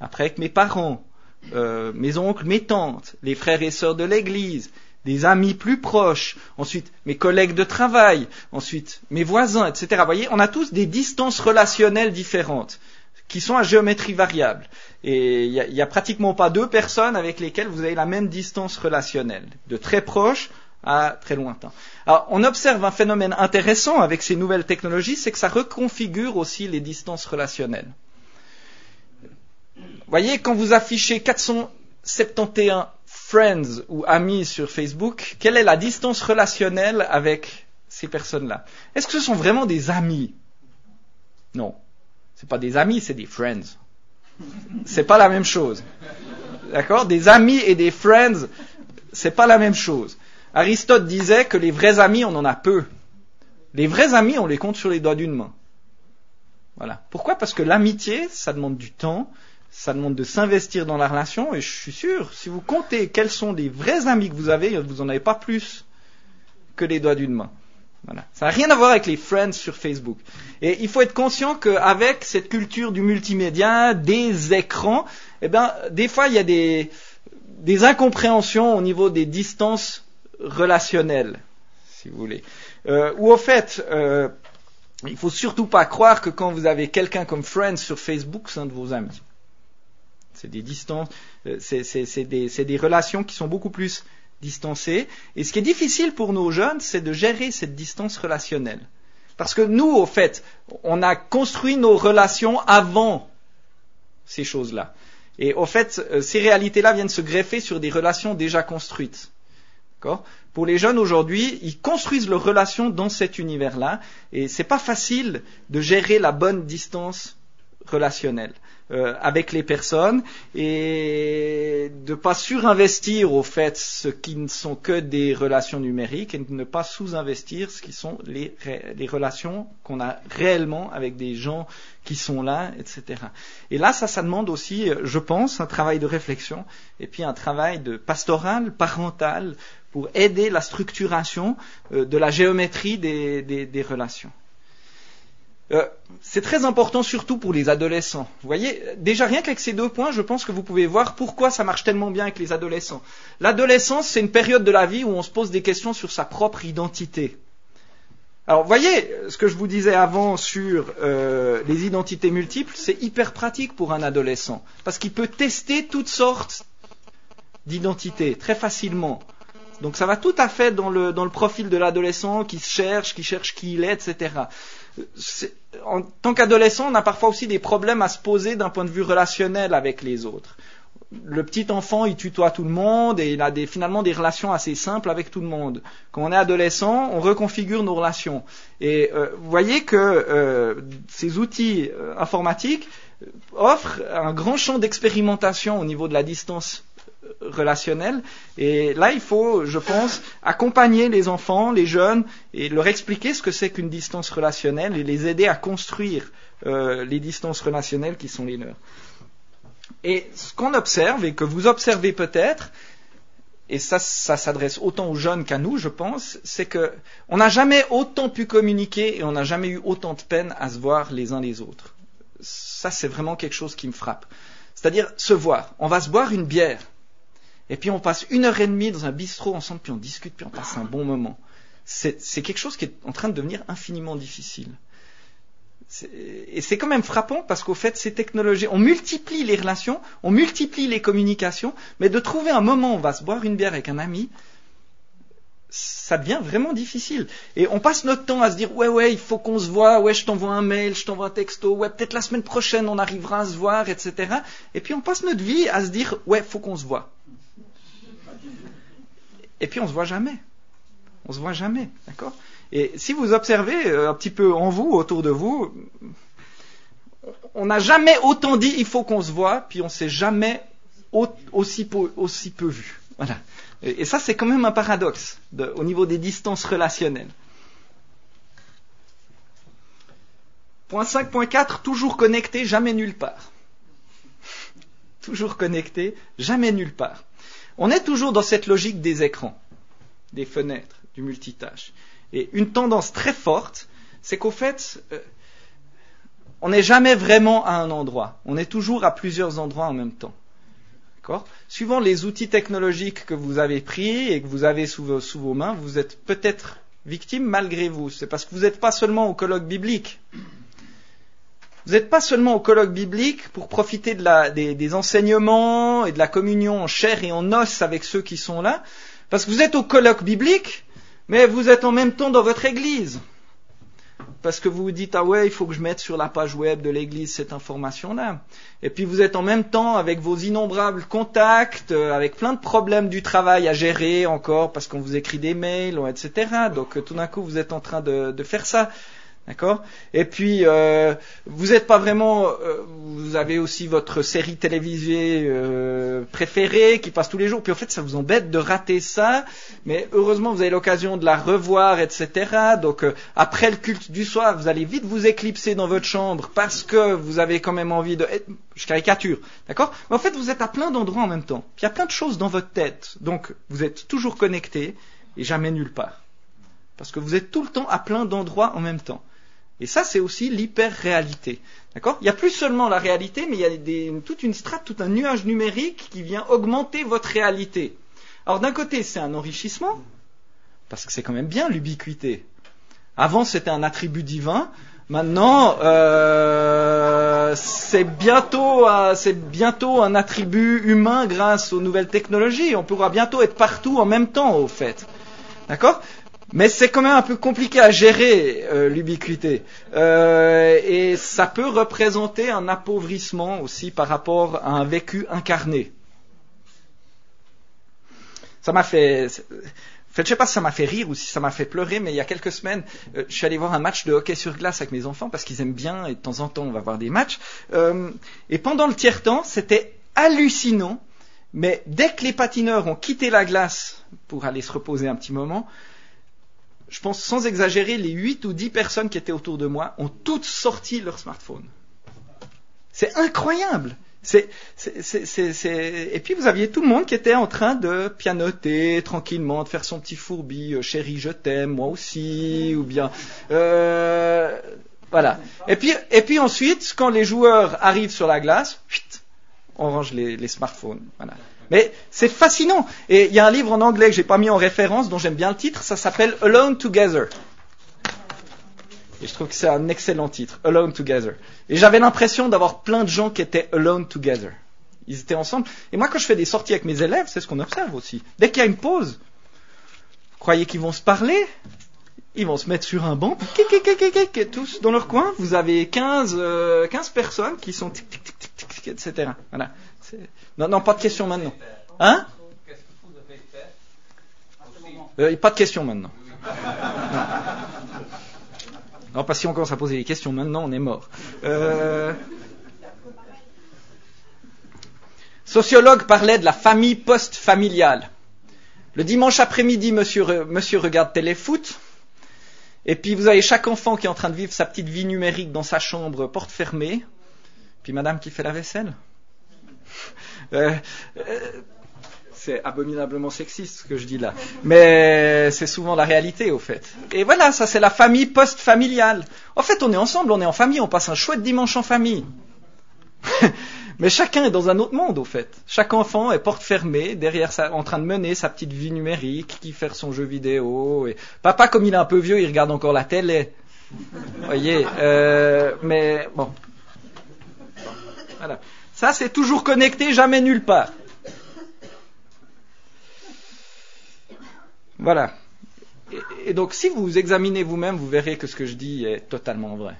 Après, avec mes parents. Mes oncles, mes tantes, les frères et sœurs de l'église, des amis plus proches, ensuite mes collègues de travail, ensuite mes voisins, etc. Vous voyez, on a tous des distances relationnelles différentes qui sont à géométrie variable. Et il y a pratiquement pas deux personnes avec lesquelles vous avez la même distance relationnelle, de très proche à très lointain. Alors, on observe un phénomène intéressant avec ces nouvelles technologies, c'est que ça reconfigure aussi les distances relationnelles. Vous voyez, quand vous affichez 471 friends ou amis sur Facebook, quelle est la distance relationnelle avec ces personnes-là? Est-ce que ce sont vraiment des amis? Non. C'est pas des amis, c'est des friends. C'est pas la même chose. D'accord? Des amis et des friends, c'est pas la même chose. Aristote disait que les vrais amis, on en a peu. Les vrais amis, on les compte sur les doigts d'une main. Voilà. Pourquoi? Parce que l'amitié, ça demande du temps, ça demande de s'investir dans la relation, et je suis sûr, si vous comptez quels sont les vrais amis que vous avez, vous n'en avez pas plus que les doigts d'une main. Voilà. Ça n'a rien à voir avec les friends sur Facebook. Et il faut être conscient qu'avec cette culture du multimédia, des écrans, des fois il y a des incompréhensions au niveau des distances relationnelles, si vous voulez. Ou au fait, il ne faut surtout pas croire que quand vous avez quelqu'un comme friend sur Facebook, c'est un de vos amis. C'est des distances, c'est des relations qui sont beaucoup plus distancées. Et ce qui est difficile pour nos jeunes, c'est de gérer cette distance relationnelle. Parce que nous, au fait, on a construit nos relations avant ces choses-là. Et au fait, ces réalités-là viennent se greffer sur des relations déjà construites. D'accord ? Pour les jeunes aujourd'hui, ils construisent leurs relations dans cet univers-là. Et c'est pas facile de gérer la bonne distance relationnel avec les personnes et de pas surinvestir au fait ce qui ne sont que des relations numériques et de ne pas sous-investir ce qui sont les relations qu'on a réellement avec des gens qui sont là, etc. Et là, ça demande aussi, je pense, un travail de réflexion et puis un travail de pastoral, parental, pour aider la structuration de la géométrie des relations. C'est très important surtout pour les adolescents. Vous voyez, déjà rien qu'avec ces 2 points, je pense que vous pouvez voir pourquoi ça marche tellement bien avec les adolescents. L'adolescence, c'est une période de la vie où on se pose des questions sur sa propre identité. Alors, vous voyez, ce que je vous disais avant sur les identités multiples, c'est hyper pratique pour un adolescent, parce qu'il peut tester toutes sortes d'identités très facilement. Donc ça va tout à fait dans le profil de l'adolescent qui cherche qui il est, etc. En tant qu'adolescent, on a parfois aussi des problèmes à se poser d'un point de vue relationnel avec les autres. Le petit enfant, il tutoie tout le monde et il a finalement des relations assez simples avec tout le monde. Quand on est adolescent, on reconfigure nos relations. Et vous voyez que ces outils informatiques offrent un grand champ d'expérimentation au niveau de la distance relationnel. Et là, il faut, je pense, accompagner les enfants, les jeunes, et leur expliquer ce que c'est qu'une distance relationnelle et les aider à construire les distances relationnelles qui sont les leurs. Et ce qu'on observe, et que vous observez peut-être, et ça s'adresse autant aux jeunes qu'à nous, je pense, c'est que on n'a jamais autant pu communiquer et on n'a jamais eu autant de peine à se voir les uns les autres. Ça, c'est vraiment quelque chose qui me frappe. C'est-à-dire se voir. On va se boire une bière. Et puis on passe 1h30 dans un bistrot ensemble, puis on discute, puis on passe un bon moment. C'est quelque chose qui est en train de devenir infiniment difficile. Et c'est quand même frappant parce qu'au fait, ces technologies, on multiplie les relations, on multiplie les communications, mais de trouver un moment où on va se boire une bière avec un ami, ça devient vraiment difficile. Et on passe notre temps à se dire, ouais, il faut qu'on se voit, ouais, je t'envoie un mail, je t'envoie un texto, ouais, peut-être la semaine prochaine on arrivera à se voir, etc. Et puis on passe notre vie à se dire, ouais, faut qu'on se voit. Et puis on se voit jamais. On se voit jamais, d'accord ? Et si vous observez un petit peu en vous, autour de vous, on n'a jamais autant dit il faut qu'on se voit, puis on s'est jamais aussi peu vu. Voilà. Et ça, c'est quand même un paradoxe au niveau des distances relationnelles. Point 5.4, toujours connecté, jamais nulle part. Toujours connecté, jamais nulle part. On est toujours dans cette logique des écrans, des fenêtres, du multitâche. Et une tendance très forte, c'est qu'au fait, on n'est jamais vraiment à un endroit. On est toujours à plusieurs endroits en même temps. D'accord ? Suivant les outils technologiques que vous avez pris et que vous avez sous vos mains, vous êtes peut-être victime malgré vous. C'est parce que vous n'êtes pas seulement au colloque biblique. Vous n'êtes pas seulement au colloque biblique pour profiter des enseignements et de la communion en chair et en os avec ceux qui sont là, parce que vous êtes au colloque biblique, mais vous êtes en même temps dans votre église. Parce que vous vous dites, ah ouais, il faut que je mette sur la page web de l'église cette information-là. Et puis vous êtes en même temps avec vos innombrables contacts, avec plein de problèmes du travail à gérer encore, parce qu'on vous écrit des mails, etc. Donc tout d'un coup, vous êtes en train de faire ça. D'accord ? Et puis, vous n'êtes pas vraiment... vous avez aussi votre série télévisée préférée qui passe tous les jours. Puis en fait, ça vous embête de rater ça. Mais heureusement, vous avez l'occasion de la revoir, etc. Donc, après le culte du soir, vous allez vite vous éclipser dans votre chambre parce que vous avez quand même envie de... Je caricature, d'accord ? Mais en fait, vous êtes à plein d'endroits en même temps. Puis il y a plein de choses dans votre tête. Donc, vous êtes toujours connecté et jamais nulle part. Parce que vous êtes tout le temps à plein d'endroits en même temps. Et ça, c'est aussi l'hyper-réalité. D'accord ? Il n'y a plus seulement la réalité, mais il y a toute une strate, tout un nuage numérique qui vient augmenter votre réalité. Alors d'un côté, c'est un enrichissement, parce que c'est quand même bien l'ubiquité. Avant, c'était un attribut divin. Maintenant, c'est bientôt un attribut humain grâce aux nouvelles technologies. On pourra bientôt être partout en même temps, au fait. D'accord ? Mais c'est quand même un peu compliqué à gérer l'ubiquité. Et ça peut représenter un appauvrissement aussi par rapport à un vécu incarné. Ça m'a fait... fait, je sais pas si ça m'a fait rire ou si ça m'a fait pleurer, mais il y a quelques semaines, je suis allé voir un match de hockey sur glace avec mes enfants parce qu'ils aiment bien et de temps en temps on va voir des matchs. Et pendant le tiers-temps, c'était hallucinant, mais dès que les patineurs ont quitté la glace pour aller se reposer un petit moment, je pense sans exagérer, les 8 ou 10 personnes qui étaient autour de moi ont toutes sorti leur smartphone. C'est incroyable. Et puis vous aviez tout le monde qui était en train de pianoter tranquillement, de faire son petit fourbi, chérie je t'aime, moi aussi, ou bien voilà. Et puis ensuite, quand les joueurs arrivent sur la glace, on range les smartphones. Voilà. Mais c'est fascinant. Et il y a un livre en anglais que j'ai pas mis en référence, dont j'aime bien le titre, ça s'appelle Alone Together. Et je trouve que c'est un excellent titre, Alone Together. Et j'avais l'impression d'avoir plein de gens qui étaient alone together. Ils étaient ensemble. Et moi, quand je fais des sorties avec mes élèves, c'est ce qu'on observe aussi. Dès qu'il y a une pause, vous croyez qu'ils vont se parler? Ils vont se mettre sur un banc, tous dans leur coin. Vous avez 15 personnes qui sont tic, tic, tic, tic, tic, tic, etc. Voilà. Non, pas de questions maintenant. Hein? Pas de questions maintenant. Non, parce que si on commence à poser des questions maintenant, on est mort. Sociologue parlait de la famille post-familiale. Le dimanche après-midi, monsieur regarde téléfoot. Et puis vous avez chaque enfant qui est en train de vivre sa petite vie numérique dans sa chambre, porte fermée. Puis madame qui fait la vaisselle. C'est abominablement sexiste ce que je dis là. Mais c'est souvent la réalité au fait. Et voilà, ça c'est la famille post-familiale. En fait, on est ensemble, on est en famille, on passe un chouette dimanche en famille. Mais chacun est dans un autre monde au fait. Chaque enfant est porte fermée, derrière en train de mener sa petite vie numérique, qui fait son jeu vidéo. Et papa, comme il est un peu vieux, il regarde encore la télé. Vous voyez, mais bon. Voilà. Ça c'est toujours connecté, jamais nulle part. Voilà. Et donc, si vous examinez vous-même, vous verrez que ce que je dis est totalement vrai.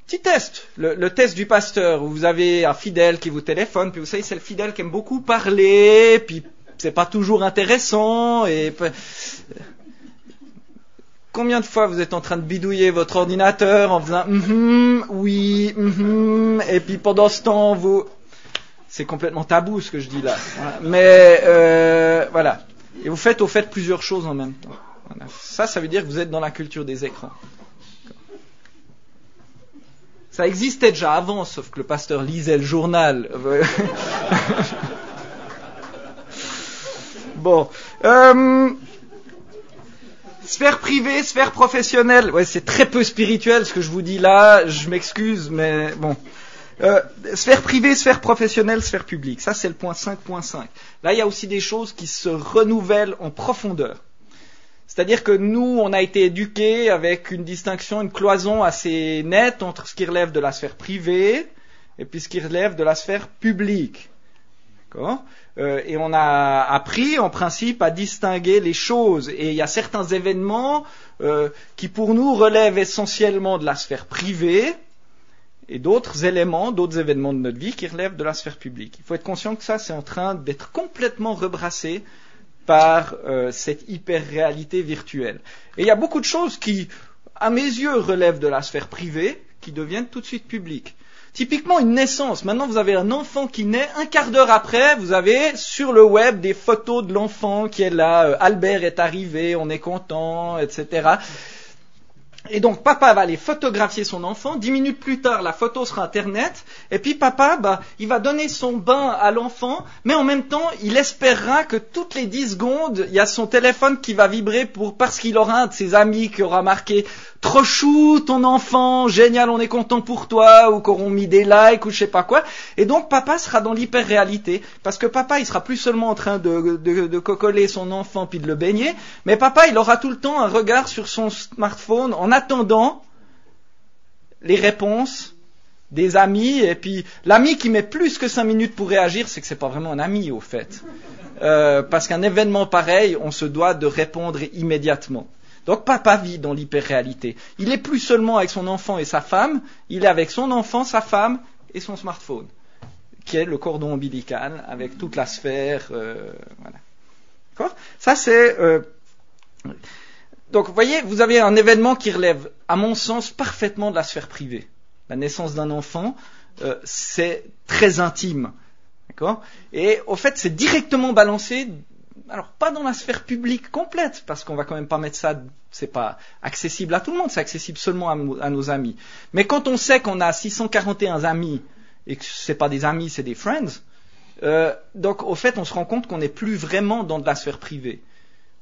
Petit test, le test du pasteur, où vous avez un fidèle qui vous téléphone, puis vous savez, c'est le fidèle qui aime beaucoup parler, puis c'est pas toujours intéressant, et combien de fois vous êtes en train de bidouiller votre ordinateur en faisant oui, et puis pendant ce temps, c'est complètement tabou ce que je dis là. Voilà. Mais voilà. Et vous faites au fait plusieurs choses en même temps. Voilà. Ça veut dire que vous êtes dans la culture des écrans. Ça existait déjà avant, sauf que le pasteur lisait le journal. Bon. Sphère privée, sphère professionnelle. Ouais, c'est très peu spirituel ce que je vous dis là. Je m'excuse, mais bon. Sphère privée, sphère professionnelle, sphère publique. Ça, c'est le point 5.5. Là, il y a aussi des choses qui se renouvellent en profondeur. C'est-à-dire que nous, on a été éduqués avec une distinction, une cloison assez nette entre ce qui relève de la sphère privée et puis ce qui relève de la sphère publique. D'accord ? Et on a appris, en principe, à distinguer les choses. Et il y a certains événements qui, pour nous, relèvent essentiellement de la sphère privée, et d'autres éléments, d'autres événements de notre vie qui relèvent de la sphère publique. Il faut être conscient que ça, c'est en train d'être complètement rebrassé par cette hyper-réalité virtuelle. Et il y a beaucoup de choses qui, à mes yeux, relèvent de la sphère privée, qui deviennent tout de suite publiques. Typiquement une naissance. Maintenant, vous avez un enfant qui naît, un quart d'heure après, vous avez sur le web des photos de l'enfant qui est là, Albert est arrivé, on est content, etc. Et donc papa va aller photographier son enfant, 10 minutes plus tard la photo sera internet, et puis papa il va donner son bain à l'enfant, mais en même temps il espérera que toutes les 10 secondes il y a son téléphone qui va vibrer parce qu'il aura un de ses amis qui aura marqué trop chou ton enfant, génial on est content pour toi, ou qu'auront mis des likes ou je sais pas quoi, et donc papa sera dans l'hyper-réalité, parce que papa il sera plus seulement en train de cocoler son enfant puis de le baigner, mais papa il aura tout le temps un regard sur son smartphone en attendant les réponses des amis, et puis l'ami qui met plus que 5 minutes pour réagir, c'est que c'est pas vraiment un ami au fait. Parce qu'un événement pareil, on se doit de répondre immédiatement. Donc papa vit dans l'hyper-réalité. Il est plus seulement avec son enfant et sa femme, il est avec son enfant, sa femme et son smartphone, qui est le cordon ombilical avec toute la sphère. Voilà. D'accord ? Ça, c'est... Donc, vous voyez, vous avez un événement qui relève, à mon sens, parfaitement de la sphère privée. La naissance d'un enfant, c'est très intime. D'accord ? Et au fait, c'est directement balancé, alors pas dans la sphère publique complète, parce qu'on va quand même pas mettre ça, c'est pas accessible à tout le monde, c'est accessible seulement à nos amis. Mais quand on sait qu'on a 641 amis, et que c'est pas des amis, c'est des friends, donc au fait, on se rend compte qu'on n'est plus vraiment dans de la sphère privée.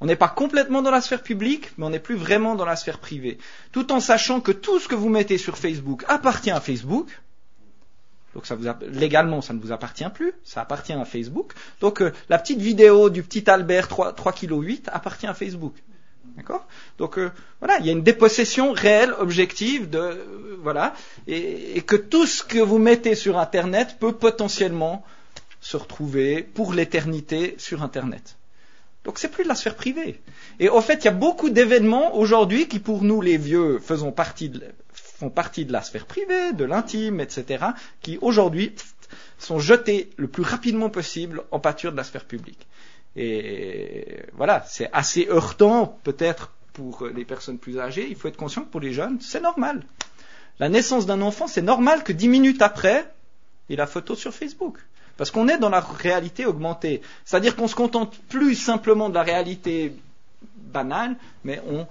On n'est pas complètement dans la sphère publique, mais on n'est plus vraiment dans la sphère privée. Tout en sachant que tout ce que vous mettez sur Facebook appartient à Facebook. Donc légalement, ça ne vous appartient plus, ça appartient à Facebook. Donc la petite vidéo du petit Albert 3,8 kg appartient à Facebook. D'accord ? Donc voilà, il y a une dépossession réelle, objective, voilà, et que tout ce que vous mettez sur Internet peut potentiellement se retrouver pour l'éternité sur Internet. Donc c'est plus de la sphère privée. Et au fait, il y a beaucoup d'événements aujourd'hui qui, pour nous les vieux, font partie de la sphère privée, de l'intime, etc., qui aujourd'hui sont jetés le plus rapidement possible en pâture de la sphère publique. Et voilà, c'est assez heurtant peut-être pour les personnes plus âgées. Il faut être conscient que pour les jeunes, c'est normal. La naissance d'un enfant, c'est normal que 10 minutes après, il y ait la photo sur Facebook. Parce qu'on est dans la réalité augmentée. C'est-à-dire qu'on ne se contente plus simplement de la réalité banale, mais on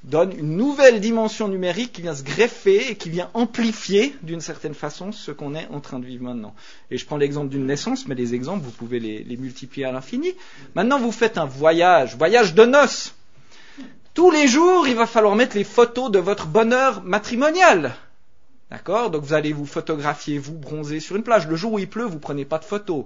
donne une nouvelle dimension numérique qui vient se greffer et qui vient amplifier d'une certaine façon ce qu'on est en train de vivre maintenant. Et je prends l'exemple d'une naissance, mais les exemples, vous pouvez les multiplier à l'infini. Maintenant, vous faites un voyage de noces. Tous les jours, il va falloir mettre les photos de votre bonheur matrimonial. D'accord ? Donc vous allez vous photographier, vous bronzer sur une plage. Le jour où il pleut, vous prenez pas de photos.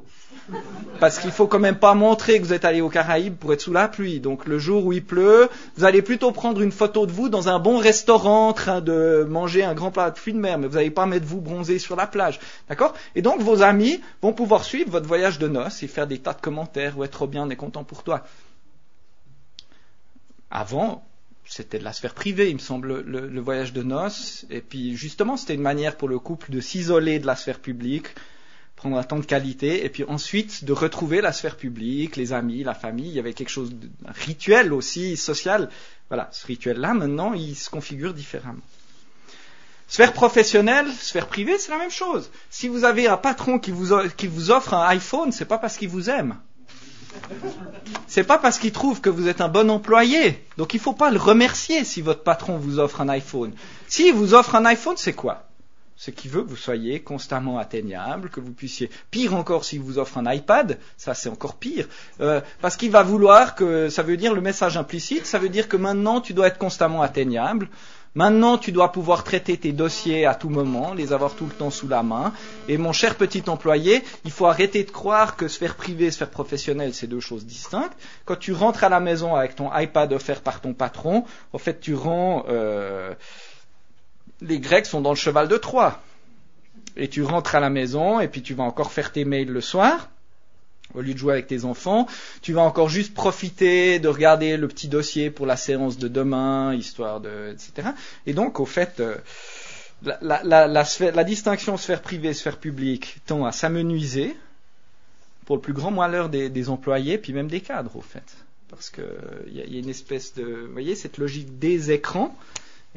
Parce qu'il faut quand même pas montrer que vous êtes allé aux Caraïbes pour être sous la pluie. Donc le jour où il pleut, vous allez plutôt prendre une photo de vous dans un bon restaurant en train de manger un grand plat de fruits de mer. Mais vous n'allez pas mettre vous bronzer sur la plage. D'accord ? Et donc vos amis vont pouvoir suivre votre voyage de noces et faire des tas de commentaires. Ouais, trop bien, on est content pour toi. Avant, c'était de la sphère privée, il me semble, le voyage de noces. Et puis, justement, c'était une manière pour le couple de s'isoler de la sphère publique, prendre un temps de qualité, et puis ensuite de retrouver la sphère publique, les amis, la famille. Il y avait quelque chose de rituel aussi, social. Voilà, ce rituel-là, maintenant, il se configure différemment. Sphère professionnelle, sphère privée, c'est la même chose. Si vous avez un patron qui vous offre un iPhone, c'est pas parce qu'il vous aime. C'est pas parce qu'il trouve que vous êtes un bon employé. Donc il ne faut pas le remercier si votre patron vous offre un iPhone. S'il vous offre un iPhone, c'est quoi ? C'est qu'il veut que vous soyez constamment atteignable, que vous puissiez... Pire encore, s'il vous offre un iPad, ça c'est encore pire. Parce qu'il va vouloir que... Ça veut dire le message implicite, ça veut dire que maintenant tu dois être constamment atteignable. Maintenant, tu dois pouvoir traiter tes dossiers à tout moment, les avoir tout le temps sous la main. Et mon cher petit employé, il faut arrêter de croire que sphère privée, sphère professionnelle, c'est deux choses distinctes. Quand tu rentres à la maison avec ton iPad offert par ton patron, en fait, tu rends... Les Grecs sont dans le cheval de Troie. Et tu rentres à la maison, et puis tu vas encore faire tes mails le soir. Au lieu de jouer avec tes enfants, tu vas encore juste profiter de regarder le petit dossier pour la séance de demain, histoire de, etc. Et donc, au fait, la distinction sphère privée, sphère publique tend à s'amenuiser pour le plus grand malheur des employés, puis même des cadres, au fait. Parce que il y a une espèce de, vous voyez, cette logique des écrans,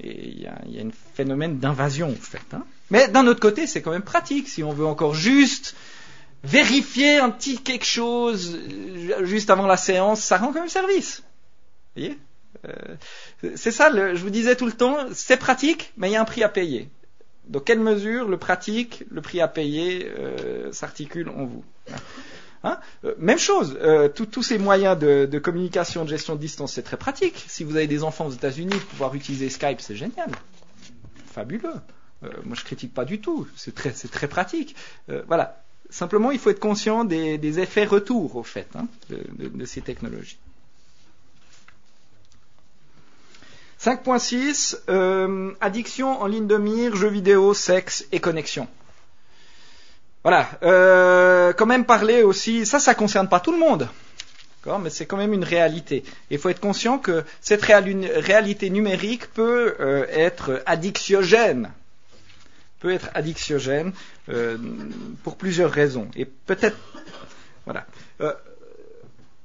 et il y a un phénomène d'invasion, au fait. Hein. Mais d'un autre côté, c'est quand même pratique, si on veut encore juste vérifier un petit quelque chose juste avant la séance, ça rend quand même service. Vous voyez ? C'est ça, je vous disais tout le temps, c'est pratique, mais il y a un prix à payer. Dans quelle mesure le pratique, le prix à payer s'articule en vous ? Hein ? Même chose, tous ces moyens de communication, de gestion de distance, c'est très pratique. Si vous avez des enfants aux États-Unis, pouvoir utiliser Skype, c'est génial. Fabuleux. Moi, je critique pas du tout. C'est très pratique. Voilà. Simplement, il faut être conscient des effets retours, au fait, hein, de ces technologies. 5.6, addiction en ligne de mire, jeux vidéo, sexe et connexion. Voilà. Quand même parler aussi, ça concerne pas tout le monde, d'accord, mais c'est quand même une réalité. Il faut être conscient que cette réalité numérique peut être addictiogène. Pour plusieurs raisons. Et peut-être... Voilà.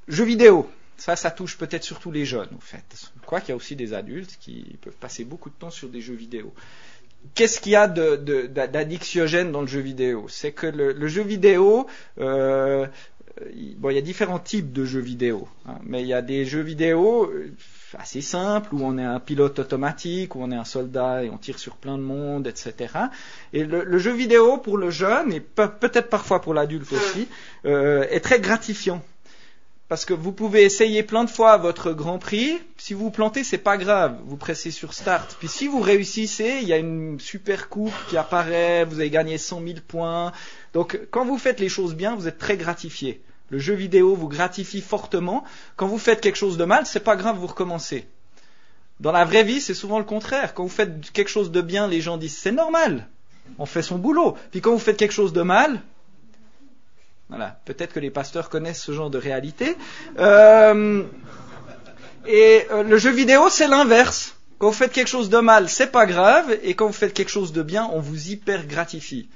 Jeux vidéo. Ça touche peut-être surtout les jeunes, au fait. Quoiqu'il y a aussi des adultes qui peuvent passer beaucoup de temps sur des jeux vidéo. Qu'est-ce qu'il y a d'addictiogène dans le jeu vidéo? C'est que le jeu vidéo, il y a différents types de jeux vidéo, hein, mais il y a des jeux vidéo assez simples où on est un pilote automatique, où on est un soldat et on tire sur plein de monde, etc. Et le jeu vidéo pour le jeune et peut-être parfois pour l'adulte aussi est très gratifiant. Parce que vous pouvez essayer plein de fois votre Grand Prix. Si vous vous plantez, c'est pas grave. Vous pressez sur Start. Puis si vous réussissez, il y a une super coupe qui apparaît. Vous avez gagné 100 000 points. Donc, quand vous faites les choses bien, vous êtes très gratifié. Le jeu vidéo vous gratifie fortement. Quand vous faites quelque chose de mal, c'est pas grave, vous recommencez. Dans la vraie vie, c'est souvent le contraire. Quand vous faites quelque chose de bien, les gens disent c'est normal. On fait son boulot. Puis quand vous faites quelque chose de mal, voilà, peut-être que les pasteurs connaissent ce genre de réalité. Le jeu vidéo, c'est l'inverse. Quand vous faites quelque chose de mal, c'est pas grave, et quand vous faites quelque chose de bien, on vous hyper gratifie.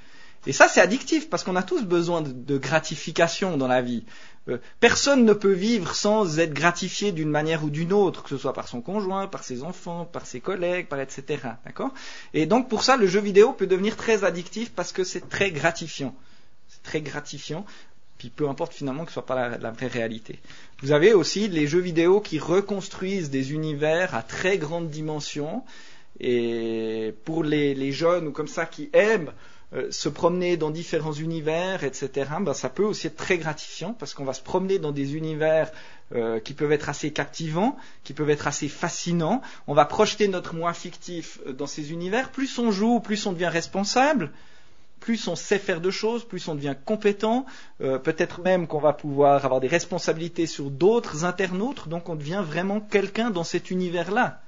Et ça, c'est addictif, parce qu'on a tous besoin de gratification dans la vie. Personne ne peut vivre sans être gratifié d'une manière ou d'une autre, que ce soit par son conjoint, par ses enfants, par ses collègues, par etc. D'accord ? Et donc, pour ça, le jeu vidéo peut devenir très addictif, parce que c'est très gratifiant. Très gratifiant, puis peu importe finalement que ce soit pas la vraie réalité. Vous avez aussi les jeux vidéo qui reconstruisent des univers à très grande dimension, et pour les jeunes ou comme ça qui aiment se promener dans différents univers, etc., ça peut aussi être très gratifiant, parce qu'on va se promener dans des univers qui peuvent être assez captivants, qui peuvent être assez fascinants. On va projeter notre moi fictif dans ces univers. Plus on joue, plus on devient responsable. Plus on sait faire de choses, plus on devient compétent, peut-être même qu'on va pouvoir avoir des responsabilités sur d'autres internautes, donc on devient vraiment quelqu'un dans cet univers-là.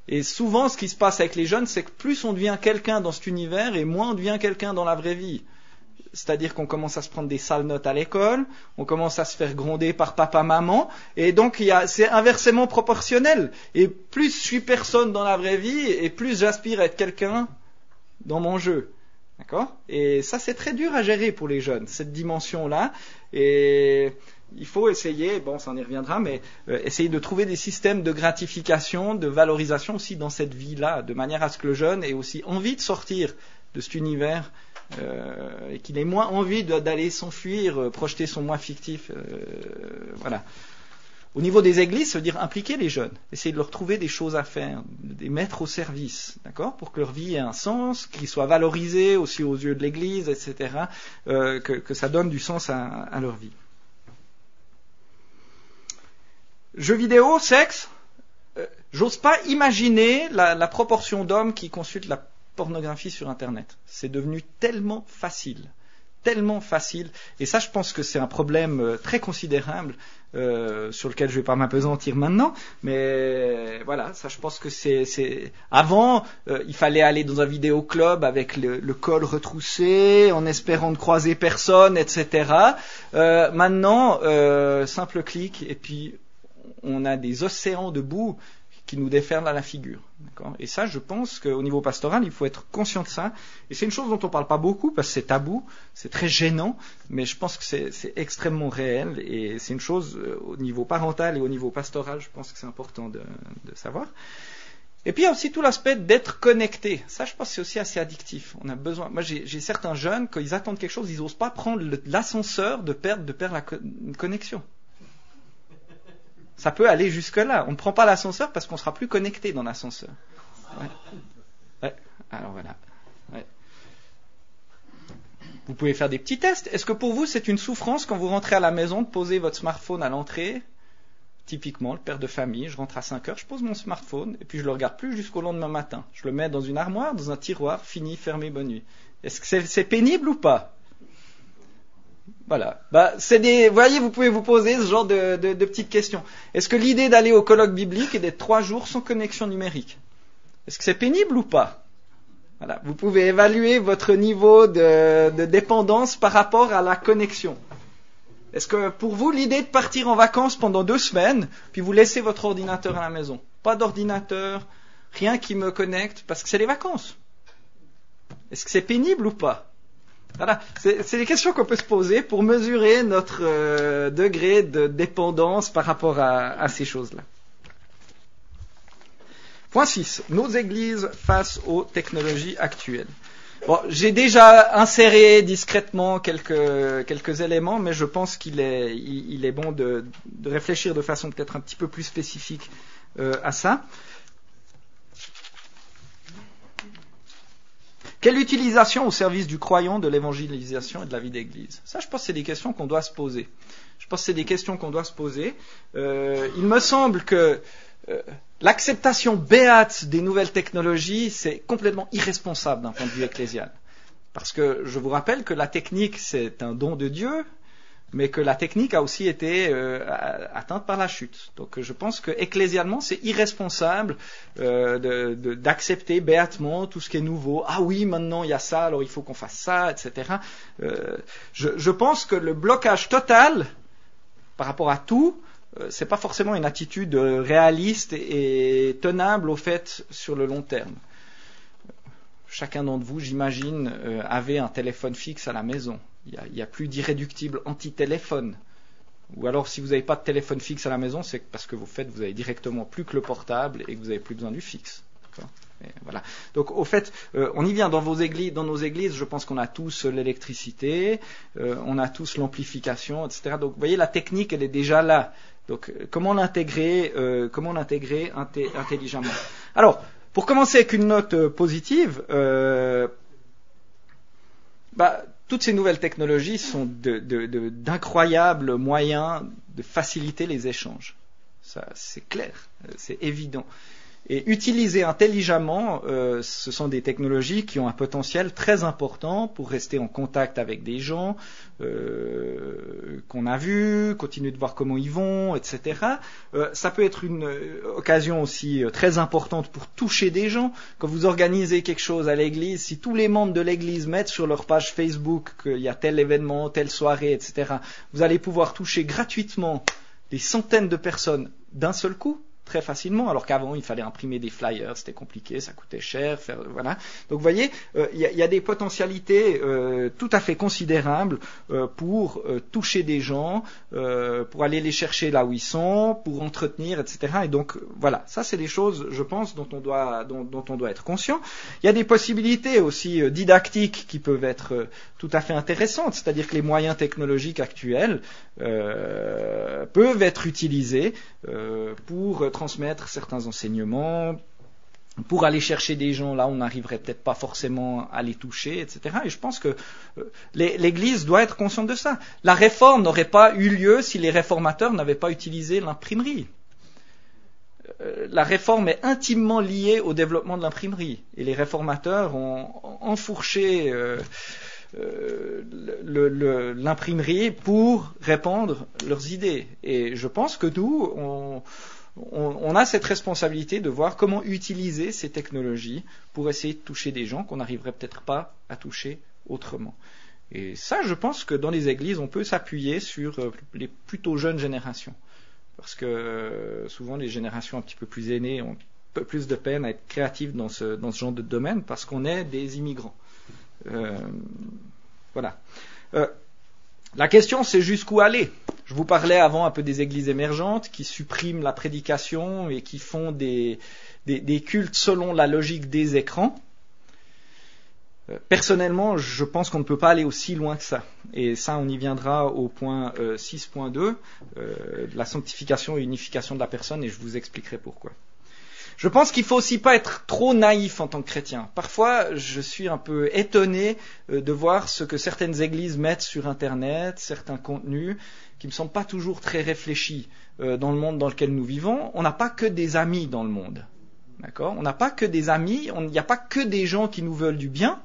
Et souvent, ce qui se passe avec les jeunes, c'est que plus on devient quelqu'un dans cet univers, et moins on devient quelqu'un dans la vraie vie. C'est-à-dire qu'on commence à se prendre des sales notes à l'école, on commence à se faire gronder par papa, maman, et donc c'est inversement proportionnel. Et plus je suis personne dans la vraie vie, et plus j'aspire à être quelqu'un dans mon jeu. D'accord ? Et ça, c'est très dur à gérer pour les jeunes, cette dimension-là. Et il faut essayer, ça en y reviendra, mais essayer de trouver des systèmes de gratification, de valorisation aussi dans cette vie-là, de manière à ce que le jeune ait aussi envie de sortir de cet univers et qu'il ait moins envie d'aller s'enfuir, projeter son moi fictif. Voilà. Au niveau des églises, ça veut dire impliquer les jeunes, essayer de leur trouver des choses à faire, de les mettre au service, d'accord, pour que leur vie ait un sens, qu'ils soient valorisés aussi aux yeux de l'église, etc., que ça donne du sens à leur vie. Jeux vidéo, sexe, j'ose pas imaginer la proportion d'hommes qui consultent la pornographie sur Internet. C'est devenu tellement facile. Et ça, je pense que c'est un problème très considérable sur lequel je ne vais pas m'apesantir maintenant, mais voilà, ça, je pense que c'est... Avant, il fallait aller dans un vidéoclub avec le col retroussé, en espérant ne croiser personne, etc. Maintenant, simple clic, et puis on a des océans de boue qui nous déferlent à la figure. D'accord ? Et ça, je pense qu'au niveau pastoral, il faut être conscient de ça. Et c'est une chose dont on ne parle pas beaucoup, parce que c'est tabou, c'est très gênant, mais je pense que c'est extrêmement réel, et c'est une chose au niveau parental et au niveau pastoral, je pense que c'est important de savoir. Et puis il y a aussi tout l'aspect d'être connecté. Ça, je pense que c'est aussi assez addictif. On a besoin. Moi, j'ai certains jeunes, quand ils attendent quelque chose, ils n'osent pas prendre l'ascenseur de perdre une connexion. Ça peut aller jusque-là. On ne prend pas l'ascenseur parce qu'on ne sera plus connecté dans l'ascenseur. Ouais. Alors voilà. Ouais. Vous pouvez faire des petits tests. Est-ce que pour vous, c'est une souffrance quand vous rentrez à la maison de poser votre smartphone à l'entrée ? Typiquement, le père de famille, je rentre à 5 heures, je pose mon smartphone et puis je ne le regarde plus jusqu'au lendemain matin. Je le mets dans une armoire, dans un tiroir, fini, fermé, bonne nuit. Est-ce que c'est pénible ou pas ? Voilà. Vous voyez, vous pouvez vous poser ce genre de petites questions. Est-ce que l'idée d'aller au colloque biblique est d'être 3 jours sans connexion numérique ? Est-ce que c'est pénible ou pas ? Voilà. Vous pouvez évaluer votre niveau de dépendance par rapport à la connexion. Est-ce que pour vous, l'idée de partir en vacances pendant 2 semaines, puis vous laissez votre ordinateur à la maison ? Pas d'ordinateur, rien qui me connecte, parce que c'est les vacances. Est-ce que c'est pénible ou pas ? Voilà, c'est des questions qu'on peut se poser pour mesurer notre degré de dépendance par rapport à ces choses-là. Point 6. Nos églises face aux technologies actuelles. Bon, j'ai déjà inséré discrètement quelques éléments, mais je pense qu'il est bon de réfléchir de façon peut-être un petit peu plus spécifique à ça. Quelle utilisation au service du croyant de l'évangélisation et de la vie d'église? Ça, je pense que c'est des questions qu'on doit se poser. Il me semble que l'acceptation béate des nouvelles technologies, c'est complètement irresponsable d'un point de vue ecclésial. Parce que je vous rappelle que la technique, c'est un don de Dieu, mais que la technique a aussi été atteinte par la chute. Donc je pense que ecclésialement, c'est irresponsable d'accepter béatement tout ce qui est nouveau. Ah oui, maintenant il y a ça, alors il faut qu'on fasse ça, etc. Je pense que le blocage total par rapport à tout, c'est pas forcément une attitude réaliste et tenable au fait sur le long terme. Chacun d'entre vous, j'imagine, avait un téléphone fixe à la maison. Il n'y a plus d'irréductible anti-téléphone. Ou alors, si vous n'avez pas de téléphone fixe à la maison, c'est parce que vous avez directement plus que le portable et que vous n'avez plus besoin du fixe. D'accord ? Et voilà. Donc, au fait, on y vient dans nos églises. Je pense qu'on a tous l'électricité, on a tous l'amplification, etc. Donc, vous voyez, la technique, elle est déjà là. Donc, comment l'intégrer intelligemment? Alors, pour commencer avec une note positive, toutes ces nouvelles technologies sont d'incroyables moyens de faciliter les échanges. Ça, c'est clair, c'est évident. Et utilisées intelligemment, ce sont des technologies qui ont un potentiel très important pour rester en contact avec des gens qu'on a vus, continuer de voir comment ils vont, etc. Ça peut être une occasion aussi très importante pour toucher des gens. Quand vous organisez quelque chose à l'église, si tous les membres de l'église mettent sur leur page Facebook qu'il y a tel événement, telle soirée, etc., vous allez pouvoir toucher gratuitement des centaines de personnes d'un seul coup, très facilement, alors qu'avant il fallait imprimer des flyers, c'était compliqué, ça coûtait cher, voilà. Donc vous voyez, il y a des potentialités tout à fait considérables pour toucher des gens, pour aller les chercher là où ils sont, pour entretenir, etc. Et donc voilà, ça c'est des choses, je pense, dont on doit être conscient. Il y a des possibilités aussi didactiques qui peuvent être tout à fait intéressantes, c'est-à-dire que les moyens technologiques actuels peuvent être utilisés pour transmettre certains enseignements, pour aller chercher des gens là où on n'arriverait peut-être pas forcément à les toucher, etc. Et je pense que l'Église doit être consciente de ça. La réforme n'aurait pas eu lieu si les réformateurs n'avaient pas utilisé l'imprimerie. La réforme est intimement liée au développement de l'imprimerie. Et les réformateurs ont enfourché l'imprimerie pour répandre leurs idées. Et je pense que nous, on a cette responsabilité de voir comment utiliser ces technologies pour essayer de toucher des gens qu'on n'arriverait peut-être pas à toucher autrement. Et ça, je pense que dans les églises, on peut s'appuyer sur les plutôt jeunes générations. Parce que souvent, les générations un petit peu plus aînées ont un peu plus de peine à être créatives dans ce genre de domaine parce qu'on est des immigrants. Voilà. La question, c'est jusqu'où aller. Je vous parlais avant un peu des églises émergentes qui suppriment la prédication et qui font des cultes selon la logique des écrans. Personnellement, je pense qu'on ne peut pas aller aussi loin que ça. Et ça, on y viendra au point 6.2, la sanctification et unification de la personne, et je vous expliquerai pourquoi. Je pense qu'il ne faut aussi pas être trop naïf en tant que chrétien. Parfois, je suis un peu étonné de voir ce que certaines églises mettent sur Internet, certains contenus qui ne me semblent pas toujours très réfléchis dans le monde dans lequel nous vivons. On n'a pas que des amis dans le monde. D'accord ? On n'a pas que des amis, il n'y a pas que des gens qui nous veulent du bien.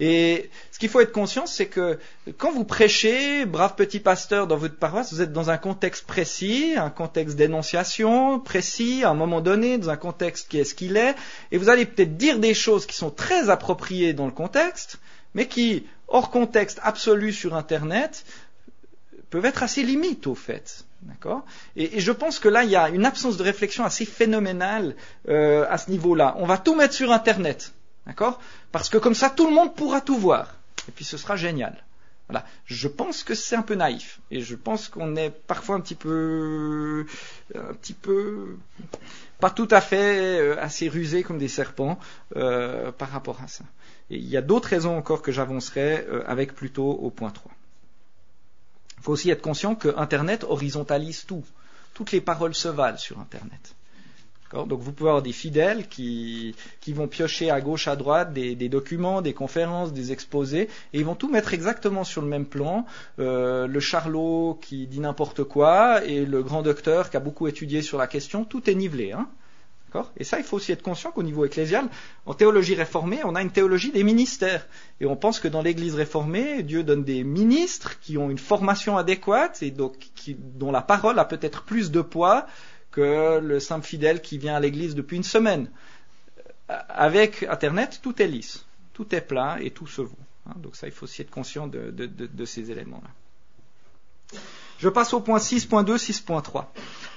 Et ce qu'il faut être conscient, c'est que quand vous prêchez, brave petit pasteur dans votre paroisse, vous êtes dans un contexte précis, un contexte d'énonciation précis, à un moment donné, dans un contexte qui est ce qu'il est, et vous allez peut-être dire des choses qui sont très appropriées dans le contexte, mais qui, hors contexte absolu sur Internet, peuvent être assez limites au fait. D'accord ? Et je pense que là, il y a une absence de réflexion assez phénoménale à ce niveau-là. On va tout mettre sur Internet. D'accord ? Parce que comme ça, tout le monde pourra tout voir. et puis ce sera génial. Voilà. Je pense que c'est un peu naïf, et je pense qu'on est parfois un petit peu, pas tout à fait assez rusé comme des serpents par rapport à ça. Et il y a d'autres raisons encore que j'avancerai avec plutôt au point 3. Il faut aussi être conscient que Internet horizontalise tout. Toutes les paroles se valent sur Internet. D'accord ? Donc vous pouvez avoir des fidèles qui vont piocher à gauche, à droite des documents, des conférences, des exposés, et ils vont tout mettre exactement sur le même plan. Le charlot qui dit n'importe quoi et le grand docteur qui a beaucoup étudié sur la question, tout est nivelé. Hein ? D'accord ? Et ça, il faut aussi être conscient qu'au niveau ecclésial, en théologie réformée, on a une théologie des ministères. Et on pense que dans l'Église réformée, Dieu donne des ministres qui ont une formation adéquate et donc dont la parole a peut-être plus de poids que le simple fidèle qui vient à l'église depuis une semaine. Avec Internet, tout est lisse, tout est plat et tout se vaut. Donc ça, il faut aussi être conscient de ces éléments-là. Je passe au point 6.2, 6.3.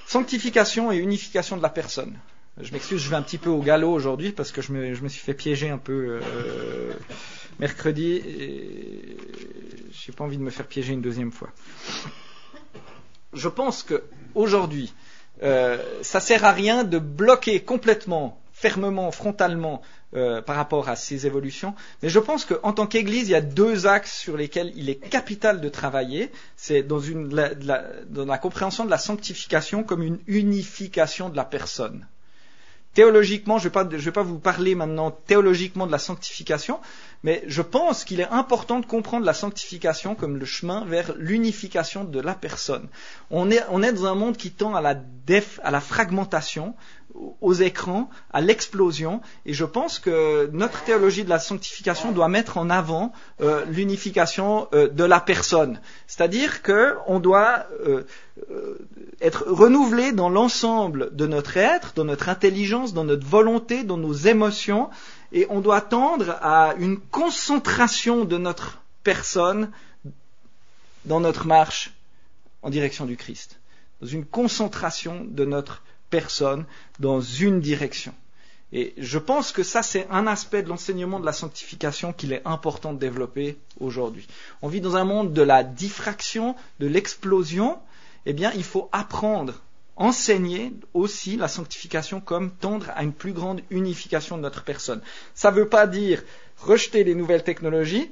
Sanctification et unification de la personne. Je m'excuse, je vais un petit peu au galop aujourd'hui parce que je me suis fait piéger un peu mercredi et j'ai pas envie de me faire piéger une deuxième fois. Je pense que aujourd'hui, ça sert à rien de bloquer complètement, fermement, frontalement par rapport à ces évolutions. Mais je pense qu'en tant qu'Église, il y a deux axes sur lesquels il est capital de travailler. C'est dans la compréhension de la sanctification comme une unification de la personne. Théologiquement, je vais pas vous parler maintenant théologiquement de la sanctification, mais je pense qu'il est important de comprendre la sanctification comme le chemin vers l'unification de la personne. On est dans un monde qui tend à la fragmentation, aux écrans, à l'explosion, et je pense que notre théologie de la sanctification doit mettre en avant l'unification de la personne. C'est-à-dire qu'on doit être renouvelé dans l'ensemble de notre être, dans notre intelligence, dans notre volonté, dans nos émotions, et on doit tendre à une concentration de notre personne dans notre marche en direction du Christ. Dans une concentration de notre personne dans une direction. Et je pense que ça, c'est un aspect de l'enseignement de la sanctification qu'il est important de développer aujourd'hui. On vit dans un monde de la diffraction, de l'explosion. Eh bien, il faut apprendre, enseigner aussi la sanctification comme tendre à une plus grande unification de notre personne. Ça ne veut pas dire rejeter les nouvelles technologies,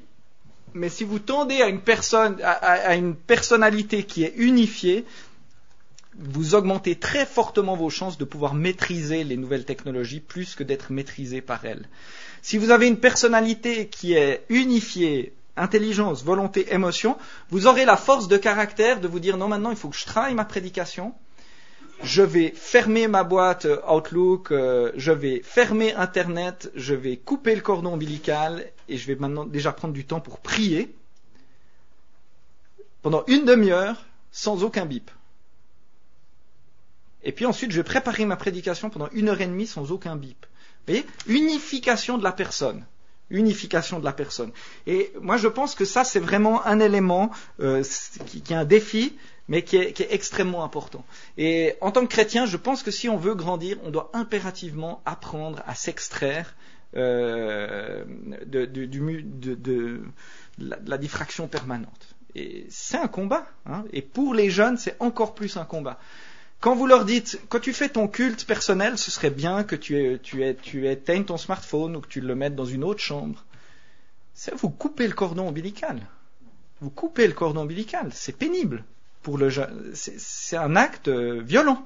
mais si vous tendez à une personnalité qui est unifiée, vous augmentez très fortement vos chances de pouvoir maîtriser les nouvelles technologies plus que d'être maîtrisé par elles. Si vous avez une personnalité qui est unifiée, intelligence, volonté, émotion, vous aurez la force de caractère de vous dire non, maintenant il faut que je travaille ma prédication, je vais fermer ma boîte Outlook, je vais fermer Internet, je vais couper le cordon ombilical et je vais maintenant déjà prendre du temps pour prier pendant une demi-heure sans aucun bip. Et puis ensuite, je vais préparer ma prédication pendant 1h30 sans aucun bip. Vous voyez ? Unification de la personne. Unification de la personne. Et moi, je pense que ça, c'est vraiment un élément qui est un défi, mais qui est extrêmement important. Et en tant que chrétien, je pense que si on veut grandir, on doit impérativement apprendre à s'extraire de la diffraction permanente. Et c'est un combat. Hein, et pour les jeunes, c'est encore plus un combat. Quand vous leur dites, quand tu fais ton culte personnel, ce serait bien que tu éteignes ton smartphone ou que tu le mettes dans une autre chambre. C'est vous coupez le cordon ombilical. Vous coupez le cordon ombilical. C'est pénible pour le jeune. C'est un acte violent.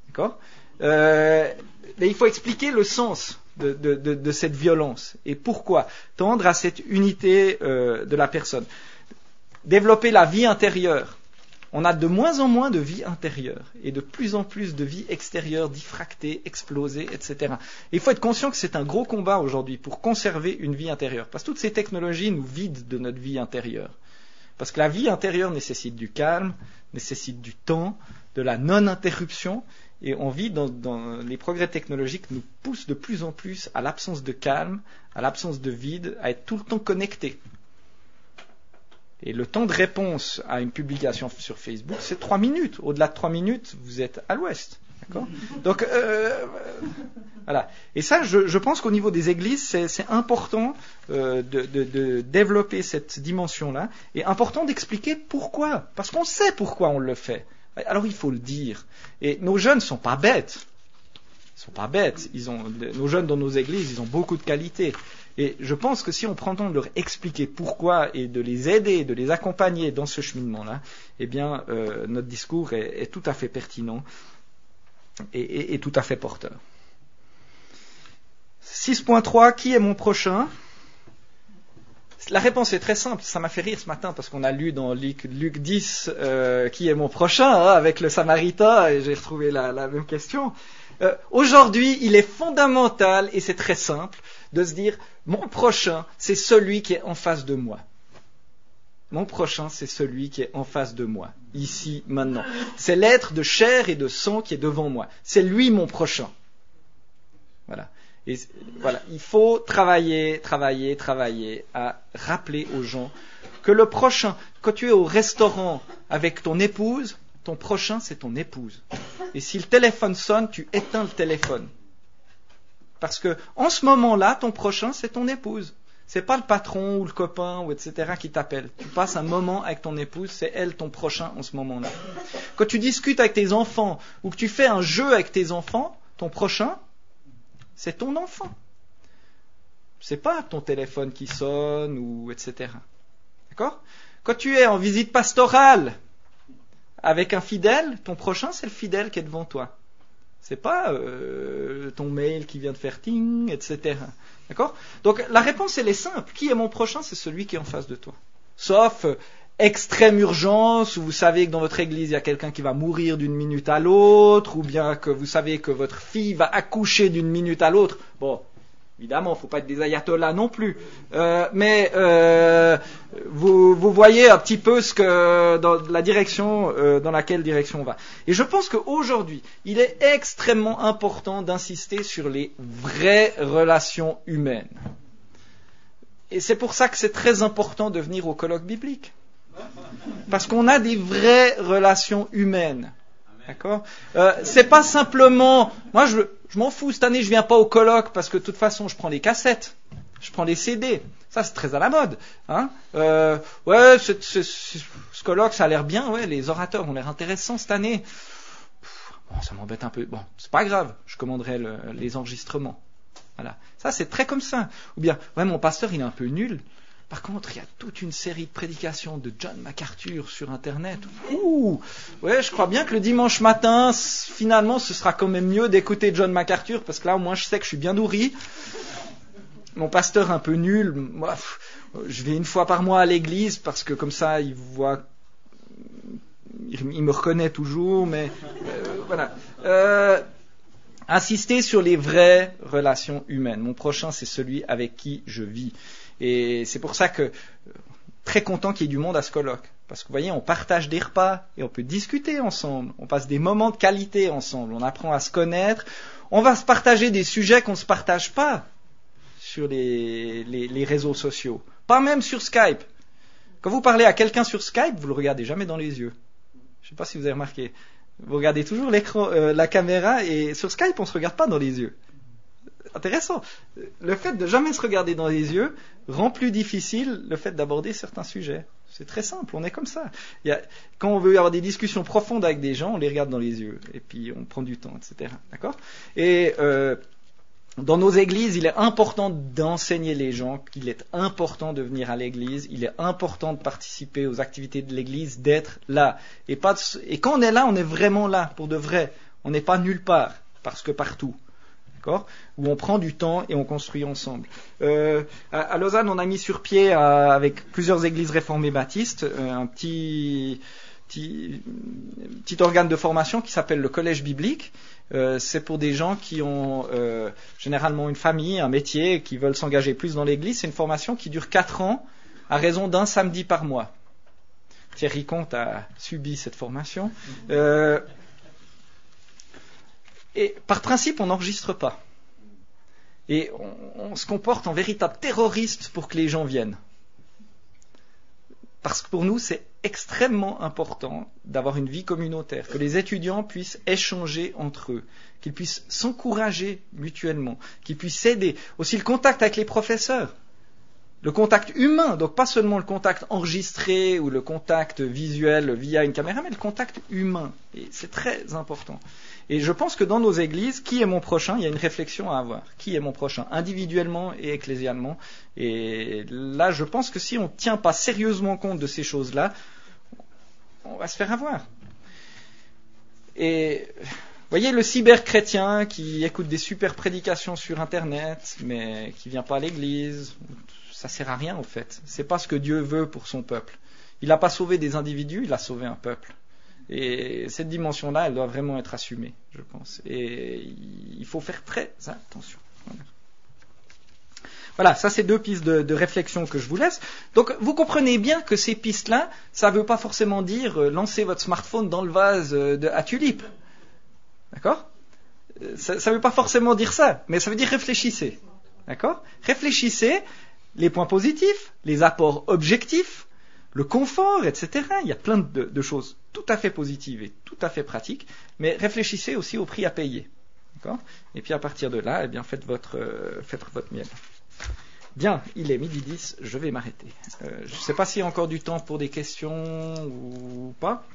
D'accord ? Mais il faut expliquer le sens de cette violence. Et pourquoi ? Tendre à cette unité de la personne. Développer la vie intérieure. On a de moins en moins de vie intérieure et de plus en plus de vie extérieure, diffractée, explosée, etc. Et il faut être conscient que c'est un gros combat aujourd'hui pour conserver une vie intérieure. Parce que toutes ces technologies nous vident de notre vie intérieure. Parce que la vie intérieure nécessite du calme, nécessite du temps, de la non-interruption. Et on vit dans les progrès technologiques nous poussent de plus en plus à l'absence de calme, à l'absence de vide, à être tout le temps connecté. Et le temps de réponse à une publication sur Facebook, c'est 3 minutes. Au-delà de 3 minutes, vous êtes à l'ouest. D'accord ? Donc, voilà. Et ça, je pense qu'au niveau des églises, c'est important de développer cette dimension-là, et important d'expliquer pourquoi. Parce qu'on sait pourquoi on le fait. Alors il faut le dire. Et nos jeunes ne sont pas bêtes. Ils sont pas bêtes. Nos jeunes dans nos églises, ils ont beaucoup de qualités. Et je pense que si on prend le temps de leur expliquer pourquoi et de les aider, de les accompagner dans ce cheminement-là, eh bien, notre discours est tout à fait pertinent et tout à fait porteur. 6.3, qui est mon prochain ? La réponse est très simple. Ça m'a fait rire ce matin parce qu'on a lu dans Luc 10 qui est mon prochain, avec le Samaritain, et j'ai retrouvé la même question. Aujourd'hui, il est fondamental, et c'est très simple, de se dire, mon prochain, c'est celui qui est en face de moi. Mon prochain, c'est celui qui est en face de moi, ici, maintenant. C'est l'être de chair et de sang qui est devant moi. C'est lui mon prochain. Voilà. Et voilà, il faut travailler à rappeler aux gens que le prochain, quand tu es au restaurant avec ton épouse, ton prochain, c'est ton épouse. Et si le téléphone sonne, tu éteins le téléphone. Parce que, en ce moment-là, ton prochain, c'est ton épouse. C'est pas le patron ou le copain ou etc. qui t'appelle. Tu passes un moment avec ton épouse, c'est elle ton prochain en ce moment-là. Quand tu discutes avec tes enfants ou que tu fais un jeu avec tes enfants, ton prochain, c'est ton enfant. C'est pas ton téléphone qui sonne ou etc. D'accord ? Quand tu es en visite pastorale avec un fidèle, ton prochain, c'est le fidèle qui est devant toi. C'est pas ton mail qui vient de faire ting, etc. D'accord ? Donc la réponse, elle est simple. Qui est mon prochain ? C'est celui qui est en face de toi. Sauf extrême urgence, où vous savez que dans votre église, il y a quelqu'un qui va mourir d'une minute à l'autre, ou bien que vous savez que votre fille va accoucher d'une minute à l'autre. Bon, évidemment, il ne faut pas être des ayatollahs non plus. Mais vous voyez un petit peu dans la direction, dans laquelle direction on va. Et je pense qu'aujourd'hui, il est extrêmement important d'insister sur les vraies relations humaines. Et c'est pour ça que c'est très important de venir au colloque biblique. Parce qu'on a des vraies relations humaines. D'accord ? C'est pas simplement... Moi, je m'en fous, cette année, je viens pas au colloque parce que de toute façon, je prends les cassettes. Je prends les CD. Ça, c'est très à la mode. Hein ? Ouais, ce colloque, ça a l'air bien. Ouais, les orateurs ont l'air intéressants cette année. Bon, ça m'embête un peu. Bon, c'est pas grave. Je commanderai les enregistrements. Voilà. Ça, c'est très comme ça. Ou bien, ouais, mon pasteur, il est un peu nul. Par contre, il y a toute une série de prédications de John MacArthur sur Internet. Ouh, ouais, je crois bien que le dimanche matin, finalement, ce sera quand même mieux d'écouter John MacArthur, parce que là, au moins, je sais que je suis bien nourri. Mon pasteur un peu nul, moi, je vais une fois par mois à l'église, parce que comme ça, il me reconnaît toujours, mais voilà. Insister sur les vraies relations humaines. Mon prochain, c'est celui avec qui je vis. Et c'est pour ça que très content qu'il y ait du monde à ce colloque. Parce que vous voyez, on partage des repas et on peut discuter ensemble. On passe des moments de qualité ensemble. On apprend à se connaître. On va se partager des sujets qu'on ne se partage pas sur les réseaux sociaux. Pas même sur Skype. Quand vous parlez à quelqu'un sur Skype, vous ne le regardez jamais dans les yeux. Je ne sais pas si vous avez remarqué. Vous regardez toujours l'écran, la caméra, et sur Skype, on ne se regarde pas dans les yeux. Intéressant. Le fait de jamais se regarder dans les yeux rend plus difficile le fait d'aborder certains sujets. C'est très simple, on est comme ça. Quand on veut avoir des discussions profondes avec des gens, on les regarde dans les yeux, et puis on prend du temps, etc. D'accord ? Et dans nos églises, il est important d'enseigner les gens qu'il est important de venir à l'église, il est important de participer aux activités de l'église, d'être là. Et quand on est là, on est vraiment là, pour de vrai. On n'est pas nulle part, parce que partout. D'accord ? Où on prend du temps et on construit ensemble. À Lausanne, on a mis sur pied, avec plusieurs églises réformées baptistes, un petit organe de formation qui s'appelle le collège biblique. C'est pour des gens qui ont généralement une famille, un métier, qui veulent s'engager plus dans l'église. C'est une formation qui dure 4 ans, à raison d'un samedi par mois. Thierry Comte a subi cette formation. Et par principe, on n'enregistre pas. Et on se comporte en véritable terroriste pour que les gens viennent. Parce que pour nous, c'est extrêmement important d'avoir une vie communautaire, que les étudiants puissent échanger entre eux, qu'ils puissent s'encourager mutuellement, qu'ils puissent s'aider. Aussi le contact avec les professeurs, le contact humain, donc pas seulement le contact enregistré ou le contact visuel via une caméra, mais le contact humain. Et c'est très important. Et je pense que dans nos églises, qui est mon prochain, il y a une réflexion à avoir. Qui est mon prochain, individuellement et ecclésialement. Et là, je pense que si on ne tient pas sérieusement compte de ces choses-là, on va se faire avoir. Et vous voyez, le cyberchrétien qui écoute des super prédications sur Internet, mais qui ne vient pas à l'église, ça ne sert à rien en fait. Ce n'est pas ce que Dieu veut pour son peuple. Il n'a pas sauvé des individus, il a sauvé un peuple. Et cette dimension-là, elle doit vraiment être assumée, je pense. Et il faut faire très attention. Voilà, ça c'est 2 pistes de réflexion que je vous laisse. Donc vous comprenez bien que ces pistes-là, ça ne veut pas forcément dire lancer votre smartphone dans le vase à tulipes. D'accord ? Ça ne veut pas forcément dire ça, mais ça veut dire réfléchissez. D'accord ? Réfléchissez les points positifs, les apports objectifs, le confort, etc. Il y a plein de choses tout à fait positives et tout à fait pratiques, mais réfléchissez aussi au prix à payer. D'accord ? Et puis à partir de là, eh bien, faites votre miel. Bien, il est 12h10, je vais m'arrêter. Je ne sais pas s'il y a encore du temps pour des questions ou pas.